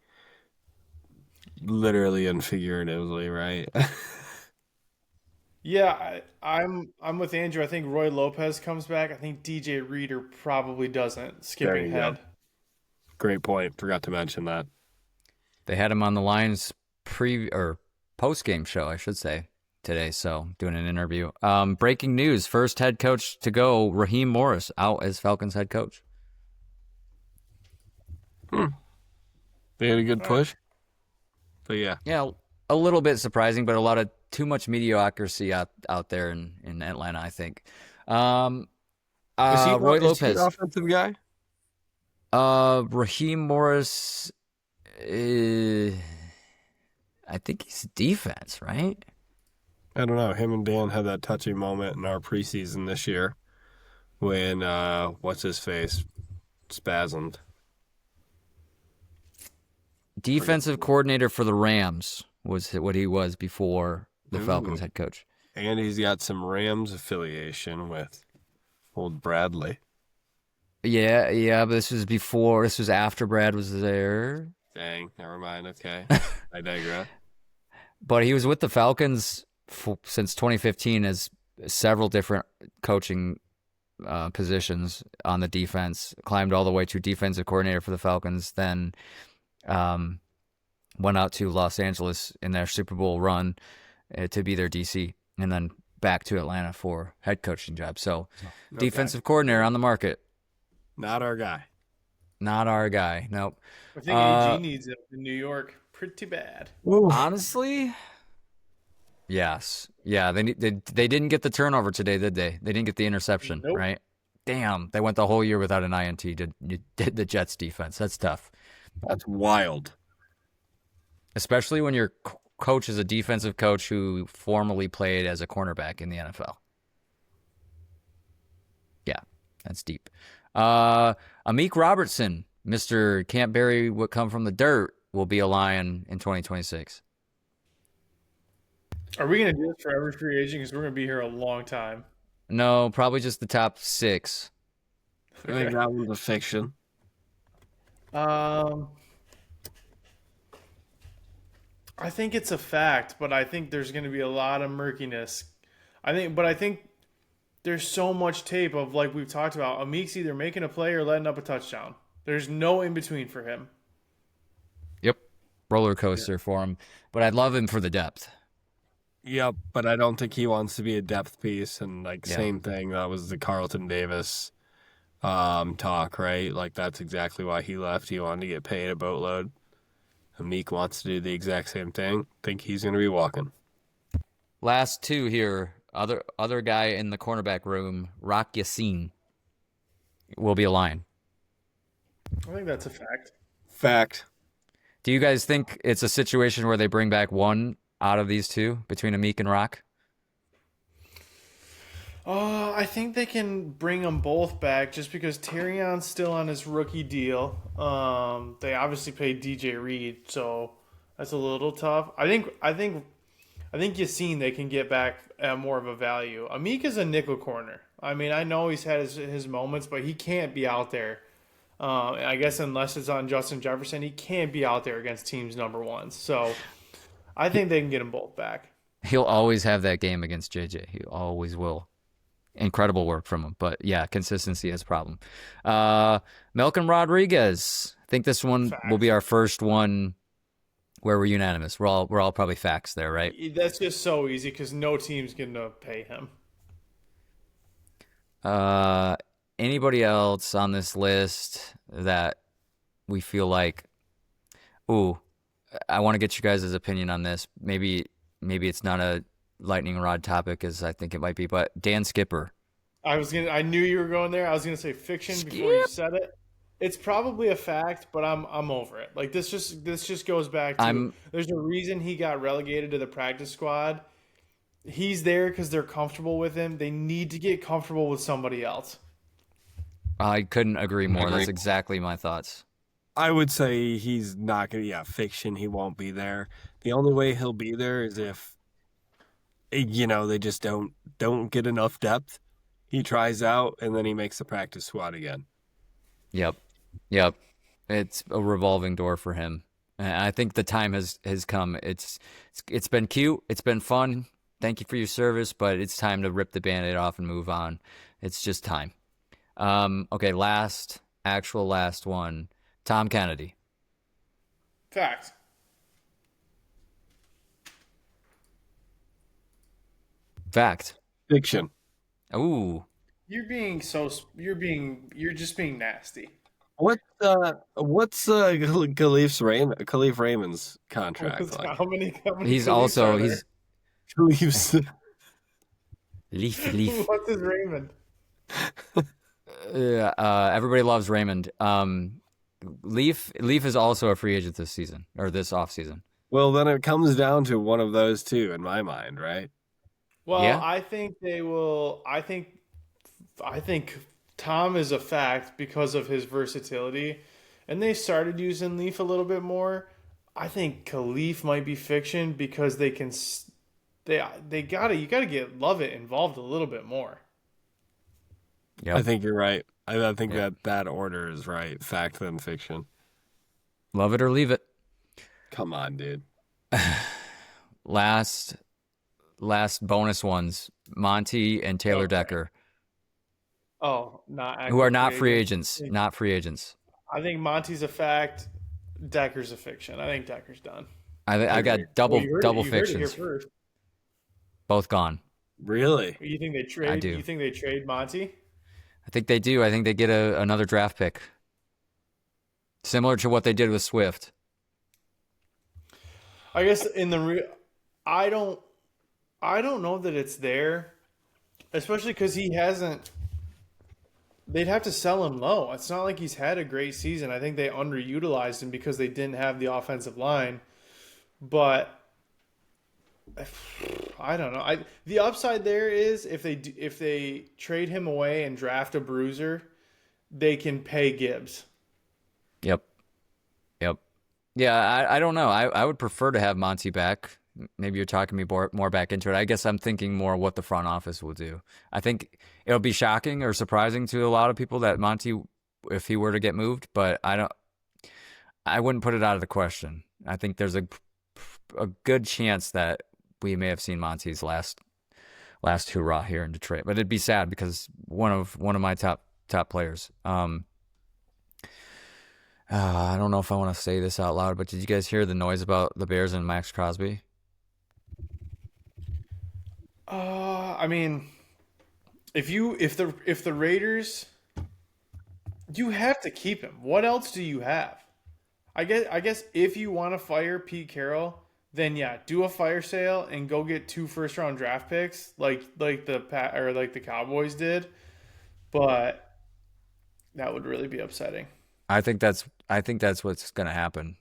Literally and figuratively, right? Yeah, I'm with Andrew. I think Roy Lopez comes back. I think DJ Reader probably doesn't. There Skipping you go. head. Great point. Forgot to mention that. They had him on the Lions pre or post game show, I should say, today. So doing an interview. Breaking news: first head coach to go, Raheem Morris, out as Falcons head coach. They had a good push. But yeah. Yeah, a little bit surprising, but a lot of too much mediocrity out there in Atlanta, I think. Is Roy he Lopez, an offensive guy? Raheem Morris. I think he's defense, right? I don't know. Him and Dan had that touchy moment in our preseason this year when what's his face spasmed. Defensive coordinator for the Rams was what he was before the Falcons head coach. And he's got some Rams affiliation with old Bradley. Yeah, but this was after Brad was there. Dang, never mind. Okay, I digress. But he was with the Falcons since 2015 as several different coaching positions on the defense. Climbed all the way to defensive coordinator for the Falcons. Then went out to Los Angeles in their Super Bowl run to be their DC, and then back to Atlanta for head coaching job. So defensive coordinator on the market. Not our guy. Not our guy. Nope. I think AG needs it in New York pretty bad. Honestly, yes. Yeah, they didn't get the turnover today, did they? They didn't get the interception, Nope. right? Damn, they went the whole year without an INT. Did the Jets defense? That's tough, That's wild. especially when your coach is a defensive coach who formerly played as a cornerback in the NFL. Yeah, that's deep. Amik Robertson, Mr. Can't Bury What Come From the Dirt, will be a Lion in 2026. Are we gonna do this for every free agent? Because we're gonna be here a long time. No, probably just the top 6. I think that one's a fiction. I think it's a fact, but I think there's going to be a lot of murkiness. I think there's so much tape of, like we've talked about, Amik's either making a play or letting up a touchdown. There's no in between for him. Yep. Roller coaster for him. But I'd love him for the depth. Yep, but I don't think he wants to be a depth piece. And Yeah. same thing. That was the Carlton Davis talk, right? Like that's exactly why he left. He wanted to get paid a boatload. Amik wants to do the exact same thing. Think he's going to be walking. Last 2 here. Other guy in the cornerback room, Rock Yassin, will be a Lion. I think that's a fact. Fact. Do you guys think it's a situation where they bring back one out of these 2 between Amik and Rock? I think they can bring them both back just because Terrion's still on his rookie deal. They obviously paid DJ Reed, so that's a little tough. I think Yassine they can get back at more of a value. Amik is a nickel corner. I mean, I know he's had his moments, but he can't be out there. I guess unless it's on Justin Jefferson, he can't be out there against teams number ones. So I He, think they can get them both back. he'll always have that game against JJ. He always will. Incredible work from him. But yeah, consistency is a problem. Malcolm Rodriguez. I think this one will be Facts. our first one where we're unanimous. We're all probably facts there, right? That's just so easy because no team's going to pay him. Uh, Anybody else on this list that we feel like, ooh, I want to get you guys' opinion on this. Maybe it's not a lightning rod topic as I think it might be, but Dan Skipper. I knew you were going there. I was gonna say fiction before you Skip. said it. It's probably a fact, but I'm over it. Like this just goes back to I'm there's a reason he got relegated to the practice squad. He's there because they're comfortable with him. They need to get comfortable with somebody else. I couldn't agree more. That's exactly my thoughts. I would say he's not gonna. Yeah, fiction. He won't be there. The only way he'll be there is if they just don't get enough depth. He tries out and then he makes the practice squad again. Yep. Yep. It's a revolving door for him. And I think the time has come. It's been cute. It's been fun. Thank you for your service, but it's time to rip the Band-Aid off and move on. It's just time. Okay, last one. Tom Kennedy. Fact. Fact. Fiction. Ooh. You're just being nasty. What's Khalif Raymond's contract like? How many He's Khalifs also are there? he's Khalif's Leaf. What's his Raymond? Everybody loves Raymond. Leaf is also a free agent this season or this offseason. Well, then it comes down to one of those two in my mind, right? Well, Yeah. I think they will. I think Tom is a fact because of his versatility, and they started using Leaf a little bit more. I think Khalif might be fiction because they gotta you gotta get Lovett involved a little bit more. Yep. I think you're right. I think Yep. that order is right. Fact then fiction. Love it or leave it. Come on, dude. Last bonus ones. Monty and Taylor Okay. Decker, Oh, not who are active not free agents. agents. Not free agents. I think Monty's a fact. Decker's a fiction. I think Decker's done. I got agree. double You heard double you heard it here fictions. first. Both gone. Really? You think they trade? I do. You think they trade Monty? I think they do. I think they get another draft pick. Similar to what they did with Swift. I guess I don't know that it's there, especially because he hasn't. They'd have to sell him low. It's not like he's had a great season. I think they underutilized him because they didn't have the offensive line. But I don't know. The upside there is if they trade him away and draft a bruiser, they can pay Gibbs. Yep. Yep. Yeah, I don't know. I would prefer to have Monty back. Maybe you're talking me more back into it. I guess I'm thinking more what the front office will do. I think it'll be shocking or surprising to a lot of people that Monty, if he were to get moved, but I wouldn't put it out of the question. I think there's a good chance that we may have seen Monty's last hurrah here in Detroit. But it'd be sad because one of my top players. I don't know if I want to say this out loud, but did you guys hear the noise about the Bears and Max Crosby? I mean, if the Raiders, you have to keep him. What else do you have? I guess if you want to fire Pete Carroll, then yeah, do a fire sale and go get 2 first-round draft picks like the Cowboys did. But that would really be upsetting. I think that's what's going to happen.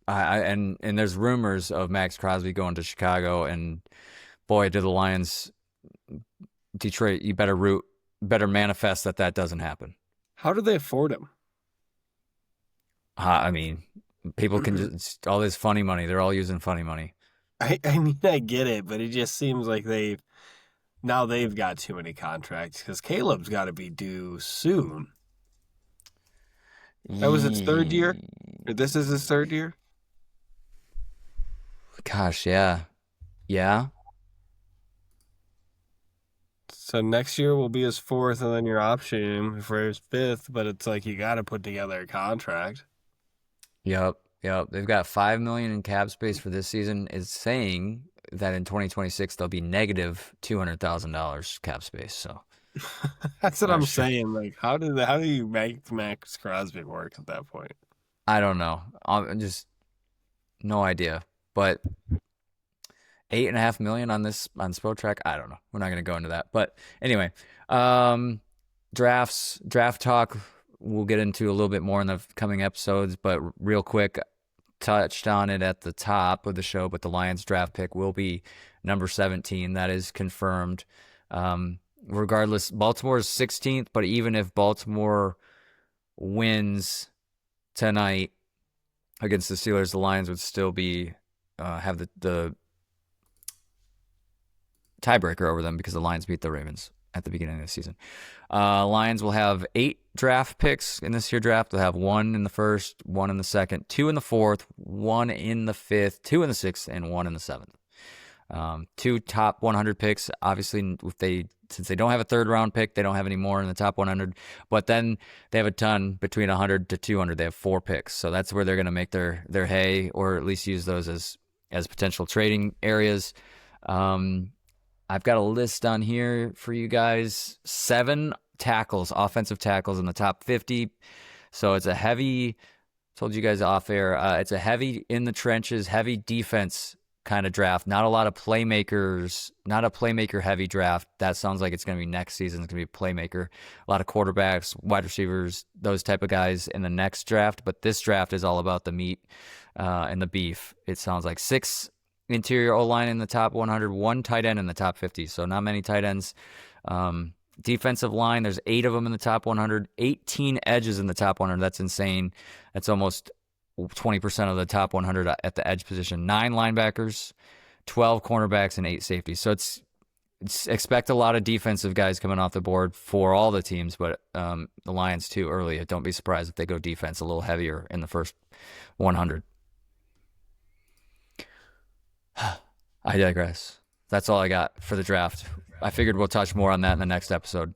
And there's rumors of Max Crosby going to Chicago, and boy, do the Lions, Detroit, you better manifest that doesn't happen. How do they afford him? I mean, people can just all this funny money. They're all using funny money. I mean, I get it, but it just seems like now they've got too many contracts because Caleb's got to be due soon. That was its third year? Or this is his third year? Gosh, yeah. Yeah. So next year will be his fourth, and then your option for his fifth. But it's like you got to put together a contract. Yep. Yep. They've got 5 million in cap space for this season. Is saying that in 2026 they'll be negative $200,000 cap space. So That's what not I'm sure. saying. Like, how do you make Max Crosby work at that point? I don't know. I'm just no idea. But 8.5 million on Spotrac. I don't know. We're not gonna go into that. But anyway, draft talk. We'll get into a little bit more in the coming episodes. But real quick, touched on it at the top of the show. But the Lions draft pick will be number 17. That is confirmed. Regardless, Baltimore's 16th. But even if Baltimore wins tonight against the Steelers, the Lions would still be have the tiebreaker over them because the Lions beat the Ravens at the beginning of the season. Lions will have 8 draft picks in this year draft. They'll have 1 in the first, 1 in the second, 2 in the fourth, 1 in the fifth, 2 in the sixth, and 1 in the seventh. 2 top 100 picks. Obviously, since they don't have a third round pick, they don't have any more in the top 100. But then they have a ton between 100 to 200. They have 4 picks, so that's where they're going to make their hay, or at least use those as potential trading areas. I've got a list on here for you guys. 7 tackles, offensive tackles in the top 50. So it's a heavy. Told you guys off air. It's a heavy in the trenches, heavy defense kind of draft. Not a lot of playmakers, not a playmaker heavy draft. That sounds like it's going to be next season. It's going to be a playmaker. A lot of quarterbacks, wide receivers, those type of guys in the next draft. But this draft is all about the meat and the beef. It sounds like 6 interior O-line in the top 100, 1 tight end in the top 50. So not many tight ends. Defensive line, there's 8 of them in the top 100, 18 edges in the top 100. That's insane. That's almost 20% of the top 100 at the edge position. 9 linebackers, 12 cornerbacks, and 8 safeties. So it's expect a lot of defensive guys coming off the board for all the teams, but the Lions too early. Don't be surprised if they go defense a little heavier in the first 100. I digress. That's all I got for the draft. I figured we'll touch more on that in the next episode.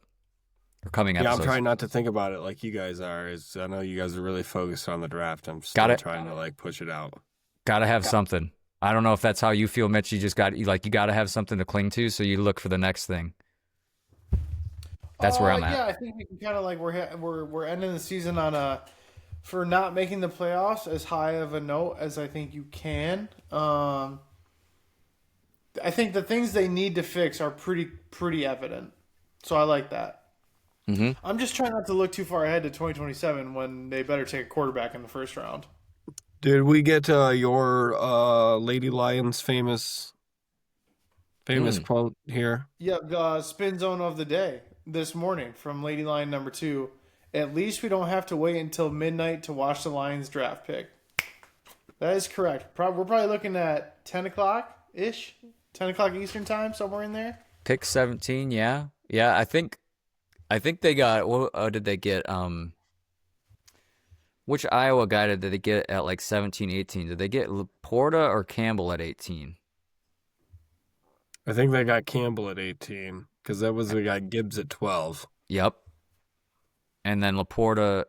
Or coming episodes. Yeah, I'm trying not to think about it like you guys are. I know you guys are really focused on the draft. I'm still trying to push it out. Gotta have something. I don't know if that's how you feel, Mitch. You just you gotta have something to cling to, so you look for the next thing. That's where I'm at. Yeah, I think we can kind of we're ending the season on for not making the playoffs as high of a note as I think you can. I think the things they need to fix are pretty evident. So I like that. Mm-hmm. I'm just trying not to look too far ahead to 2027 when they better take a quarterback in the first round. Did we get your Lady Lions famous quote here? Yeah, spin zone of the day this morning from Lady Lion number 2. At least we don't have to wait until midnight to watch the Lions draft pick. That is correct. We're probably looking at 10 o'clock-ish. 10 o'clock Eastern time, somewhere in there. Pick 17, yeah. I think they got. What did they get? Which Iowa guy did they get at like 17, 18? Did they get Laporta or Campbell at 18? I think they got Campbell at 18 because we got Gibbs at 12. Yep. And then Gibbs,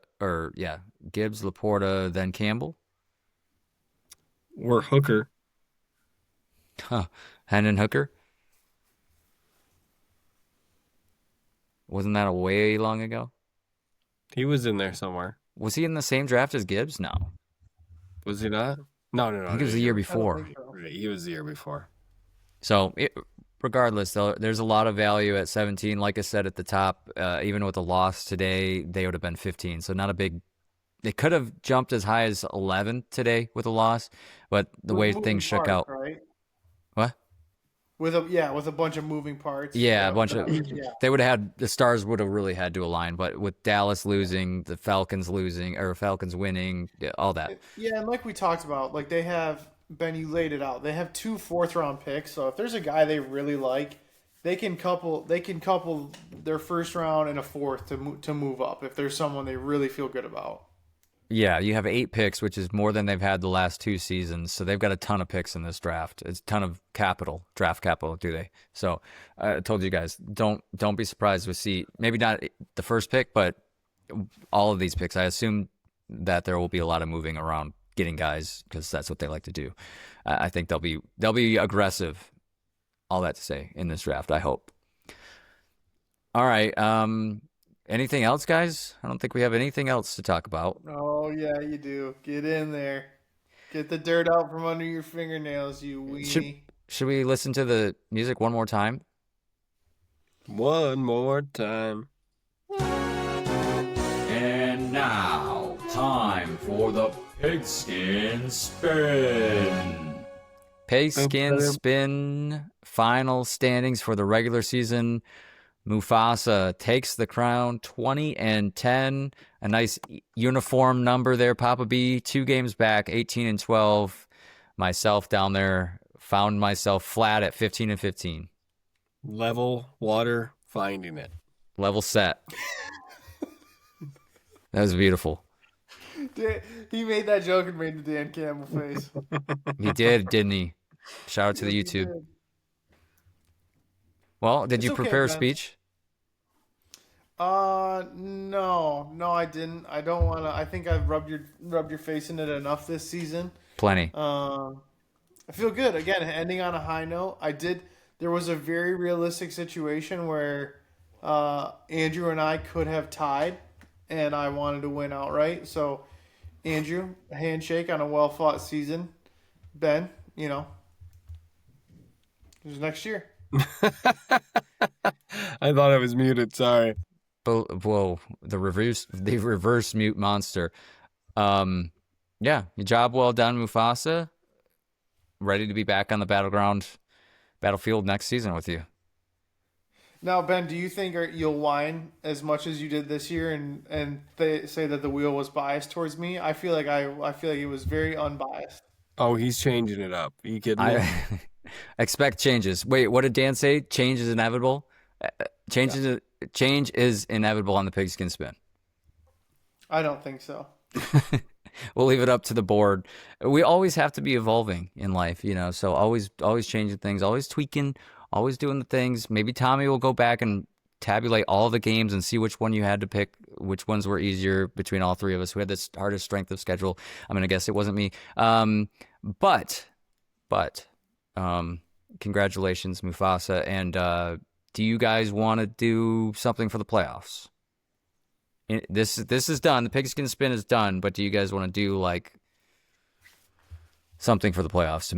Laporta, then Campbell. Or Hooker. Huh. Hendon Hooker? Wasn't that a way long ago? He was in there somewhere. Was he in the same draft as Gibbs? No. Was he not? No. I think it was the year before. Right, he was the year before. So, regardless, though, there's a lot of value at 17. Like I said at the top, even with a loss today, they would have been 15. So not a big. They could have jumped as high as 11 today with a loss, but the way things shook out. Right? What? With a bunch of moving parts. Yeah, a bunch of. They would have had the stars would have really had to align, but with Dallas losing, the Falcons losing, or Falcons winning, all that. Yeah, and like we talked about, like you laid it out. They have 2 fourth-round picks, so if there's a guy they really like, they can couple their first round and a fourth to move up if there's someone they really feel good about. Yeah, you have 8 picks, which is more than they've had the last 2 seasons. So they've got a ton of picks in this draft. It's a ton of draft capital, do they? So I told you guys, don't be surprised to see maybe not the first pick, but all of these picks. I assume that there will be a lot of moving around, getting guys because that's what they like to do. I think they'll be aggressive. All that to say in this draft, I hope. All right. Anything else, guys? I don't think we have anything else to talk about. Oh yeah, you do. Get in there. Get the dirt out from under your fingernails, you Should weenie. should we listen to the music one more time? One more time. And now, time for the pigskin spin. Pigskin spin. Final standings for the regular season. Mufasa takes the crown, 20-10. A nice uniform number there, Papa B. 2 games back, 18-12. Myself down there found myself flat at 15-15. Level water, finding it. Level set. That was beautiful. He made that joke and made the Dan Campbell face. He did, didn't he? Shout out to the Yes, he YouTube. did. Well, did It's you okay, prepare a Ben. speech? No, I didn't. I don't want to. I think I've rubbed your face in it enough this season. Plenty. I feel good. Again, ending on a high note. There was a very realistic situation where Andrew and I could have tied, and I wanted to win outright. So, Andrew, a handshake on a well-fought season. Ben, it was next year. I thought I was muted. Sorry. Whoa, the reverse mute monster. Yeah, your job well done, Mufasa. Ready to be back on the battlefield next season with you. Now, Ben, do you think you'll whine as much as you did this year, and say that the wheel was biased towards me? I feel like it was very unbiased. Oh, he's changing it up. Are you kidding me? I expect changes. Wait, what did Dan say? Change is inevitable. Change is inevitable on the pigskin spin. I don't think so. We'll leave it up to the board. We always have to be evolving in life, so always changing things, always tweaking, always doing the things. Maybe Tommy will go back and tabulate all the games and see which one you had to pick, which ones were easier between all three of us who had this hardest strength of schedule. I'm going to guess it wasn't me. But congratulations, Mufasa. And do you guys want to do something for the playoffs? This is done. The pigskin spin is done. But do you guys want to do like something for the playoffs to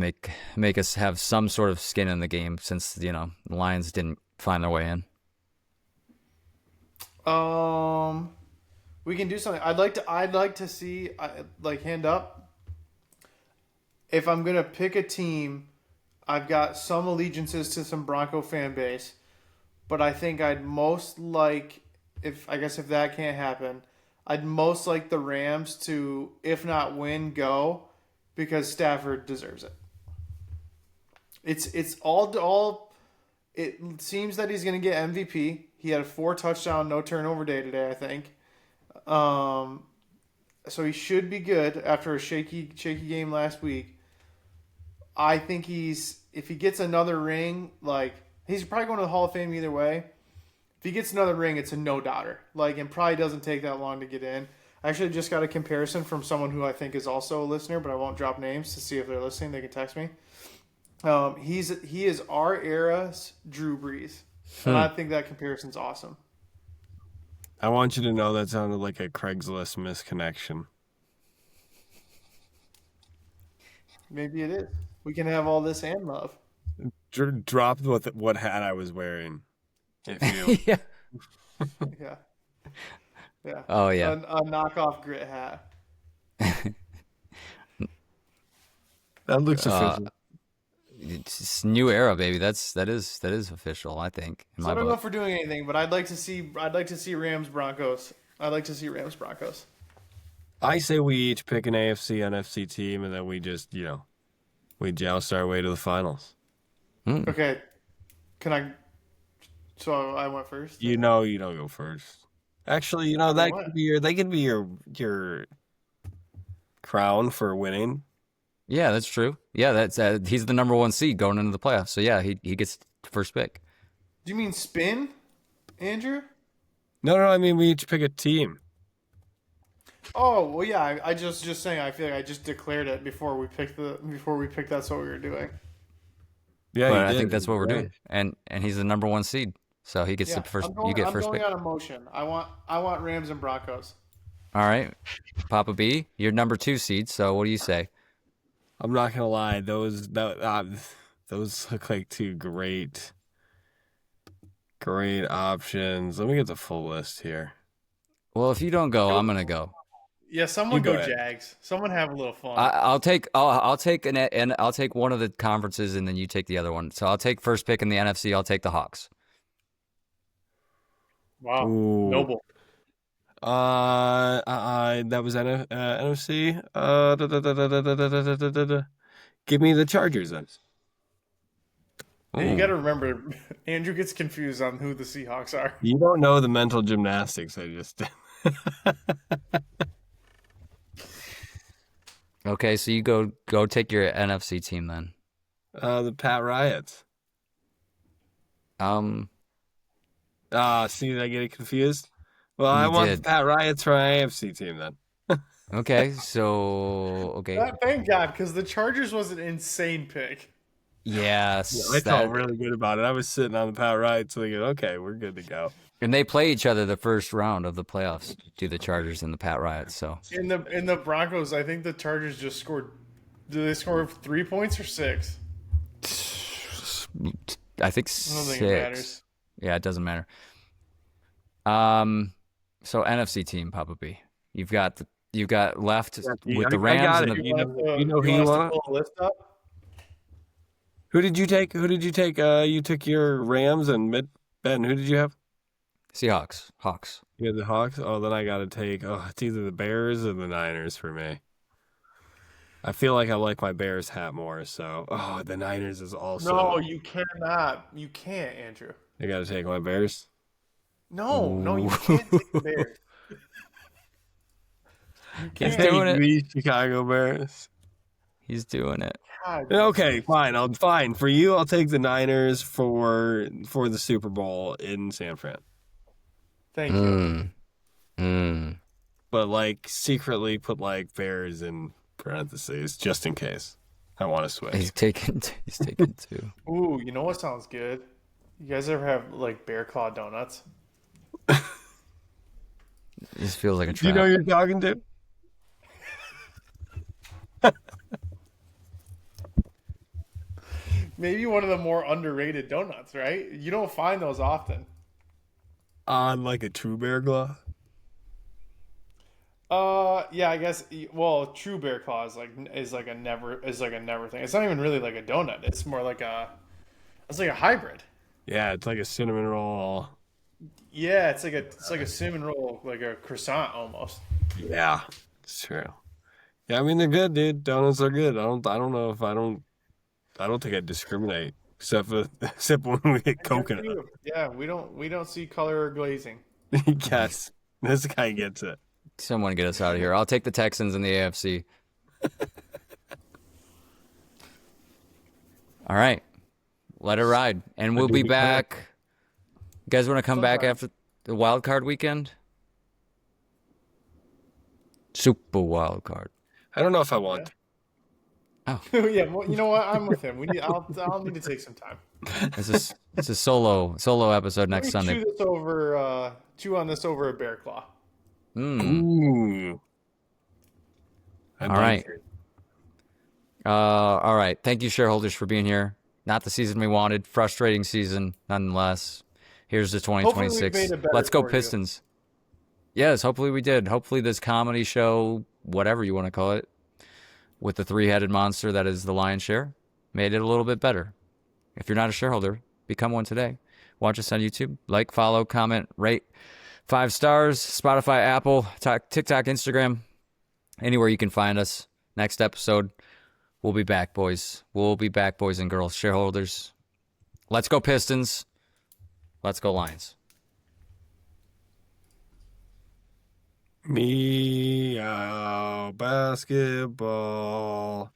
make us have some sort of skin in the game, since the Lions didn't find their way in? We can do something. I'd like to see, like, hand up. If I'm gonna pick a team, I've got some allegiances to some Bronco fan base, but I think I'd most like, if that can't happen, I'd most like the Rams to, if not win, go, because Stafford deserves it. It's all. It seems that he's going to get MVP. He had a 4 touchdown, no turnover day today, I think. So he should be good after a shaky game last week. I think if he gets another ring, like, he's probably going to the Hall of Fame either way. If he gets another ring, it's a no-doubter. Like, and probably doesn't take that long to get in. I actually just got a comparison from someone who I think is also a listener, but I won't drop names to see if they're listening. They can text me. He is our era's Drew Brees. And I think that comparison's awesome. I want you to know that sounded like a Craigslist misconnection. Maybe it is. We can have all this and love. Dropped what hat I was wearing. If you... Yeah. Yeah. Yeah. Oh yeah. A knockoff grit hat. That looks official. It's new era, baby. That is official, I think. In So my I don't know book. if we're doing anything, but I'd like to see Rams Broncos. I'd like to see Rams Broncos. I say we each pick an AFC, NFC team, and then we just, we joust our way to the finals. Okay. Can So I went first. You know you don't go first. Actually, that What? could be your crown for winning. Yeah, that's true. Yeah, that's he's the number 1 seed going into the playoffs. So yeah, he gets first pick. Do you mean spin, Andrew? No, I mean we each pick a team. Oh well, yeah. I just saying. I feel like I just declared it before we picked That's what we were doing. Yeah, you But I did. think that's what we're Right. doing. And he's the number 1 seed. So he gets the Yeah, first I'm you going. get I'm first going pick. on emotion. I want Rams and Broncos. All right. Papa B, you're number 2 seed. So what do you say? I'm not gonna lie; those look like two great options. Let me get the full list here. Well, if you don't go, I'm gonna go. Yeah, You someone go go ahead. Jags. Someone have a little fun. I'll take I'll take one of the conferences and then you take the other one. So I'll take first pick in the NFC. I'll take the Hawks. Wow, Ooh. noble. That was NFC. Give me the Chargers then. You Ooh. got to remember, Andrew gets confused on who the Seahawks are. You don't know the mental gymnastics I just did. Okay, so you go take your NFC team then. The Pat Riots. See, did I get it confused? Well, I You want the did. Pat Riots for my AFC team then. Okay, so okay. Thank God, because the Chargers was an insane pick. Yes, I felt really good about it. I was sitting on the Pat Riots thinking, okay, we're good to go. and they play each other the first round of the playoffs. Do the Chargers and the Pat Riots? So In the Broncos, I think the Chargers just scored. Did they score 3 points or 6? I think I don't 6. think it matters. Yeah, it doesn't matter. So NFC team, Papa B. You've got left with the I Rams got and it. the. You know who you you want us to want? pull a list up? Who did you take? You took your Rams and Ben. Who did you have? Seahawks, Hawks. You had the Hawks. Oh, then I got to take. Oh, it's either the Bears or the Niners for me. I feel like I like my Bears hat more. So, the Niners is also. No, you cannot. You can't, Andrew. I got to take my Bears. No, you can't take the Bears. You He's can't. doing it. The Chicago Bears. He's doing it. God, Okay, fine. Fine for you. I'll take the Niners for the Super Bowl in San Fran. Thank you. But secretly put Bears in parentheses just in case I want to switch. He's taking 2. Ooh, you know what sounds good? You guys ever have bear claw donuts? This feels like a Do you trap. know who you're talking to? Maybe one of the more underrated donuts, right? You don't find those often. On a true bear claw. Yeah, I guess. Well, true bear claw is like a never thing. It's not even really like a donut. It's more like it's like a hybrid. Yeah, it's like a cinnamon roll. Yeah, it's like a cinnamon roll, like a croissant almost. Yeah, it's true. Yeah, I mean they're good, dude. Donuts are good. I don't know if I don't think I discriminate except when we get coconut. Yeah, we don't see color or glazing. Yes, this guy gets it. Someone get us out of here. I'll take the Texans in the AFC. All right. Let it ride. And we'll be back. You guys want to come back after the wild card weekend? Super wild card. I don't know if I want. Oh, Yeah, well, you know what? I'm with him. I'll need to take some time. it's a solo episode next Let me Sunday. chew on this over a bear claw. Ooh. All right. All right. Thank you, shareholders, for being here. Not the season we wanted. Frustrating season, nonetheless. Here's the 2026. Hopefully we made it better Let's go for you. Pistons. Yes, hopefully we did. Hopefully this comedy show, whatever you want to call it, with the three-headed monster that is the lion's share, made it a little bit better. If you're not a shareholder, become one today. Watch us on YouTube. Like, follow, comment, rate. 5 stars. Spotify, Apple, TikTok, Instagram. Anywhere you can find us. Next episode, we'll be back, boys. We'll be back, boys and girls. Shareholders. Let's go Pistons. Let's go Lions. Meow basketball.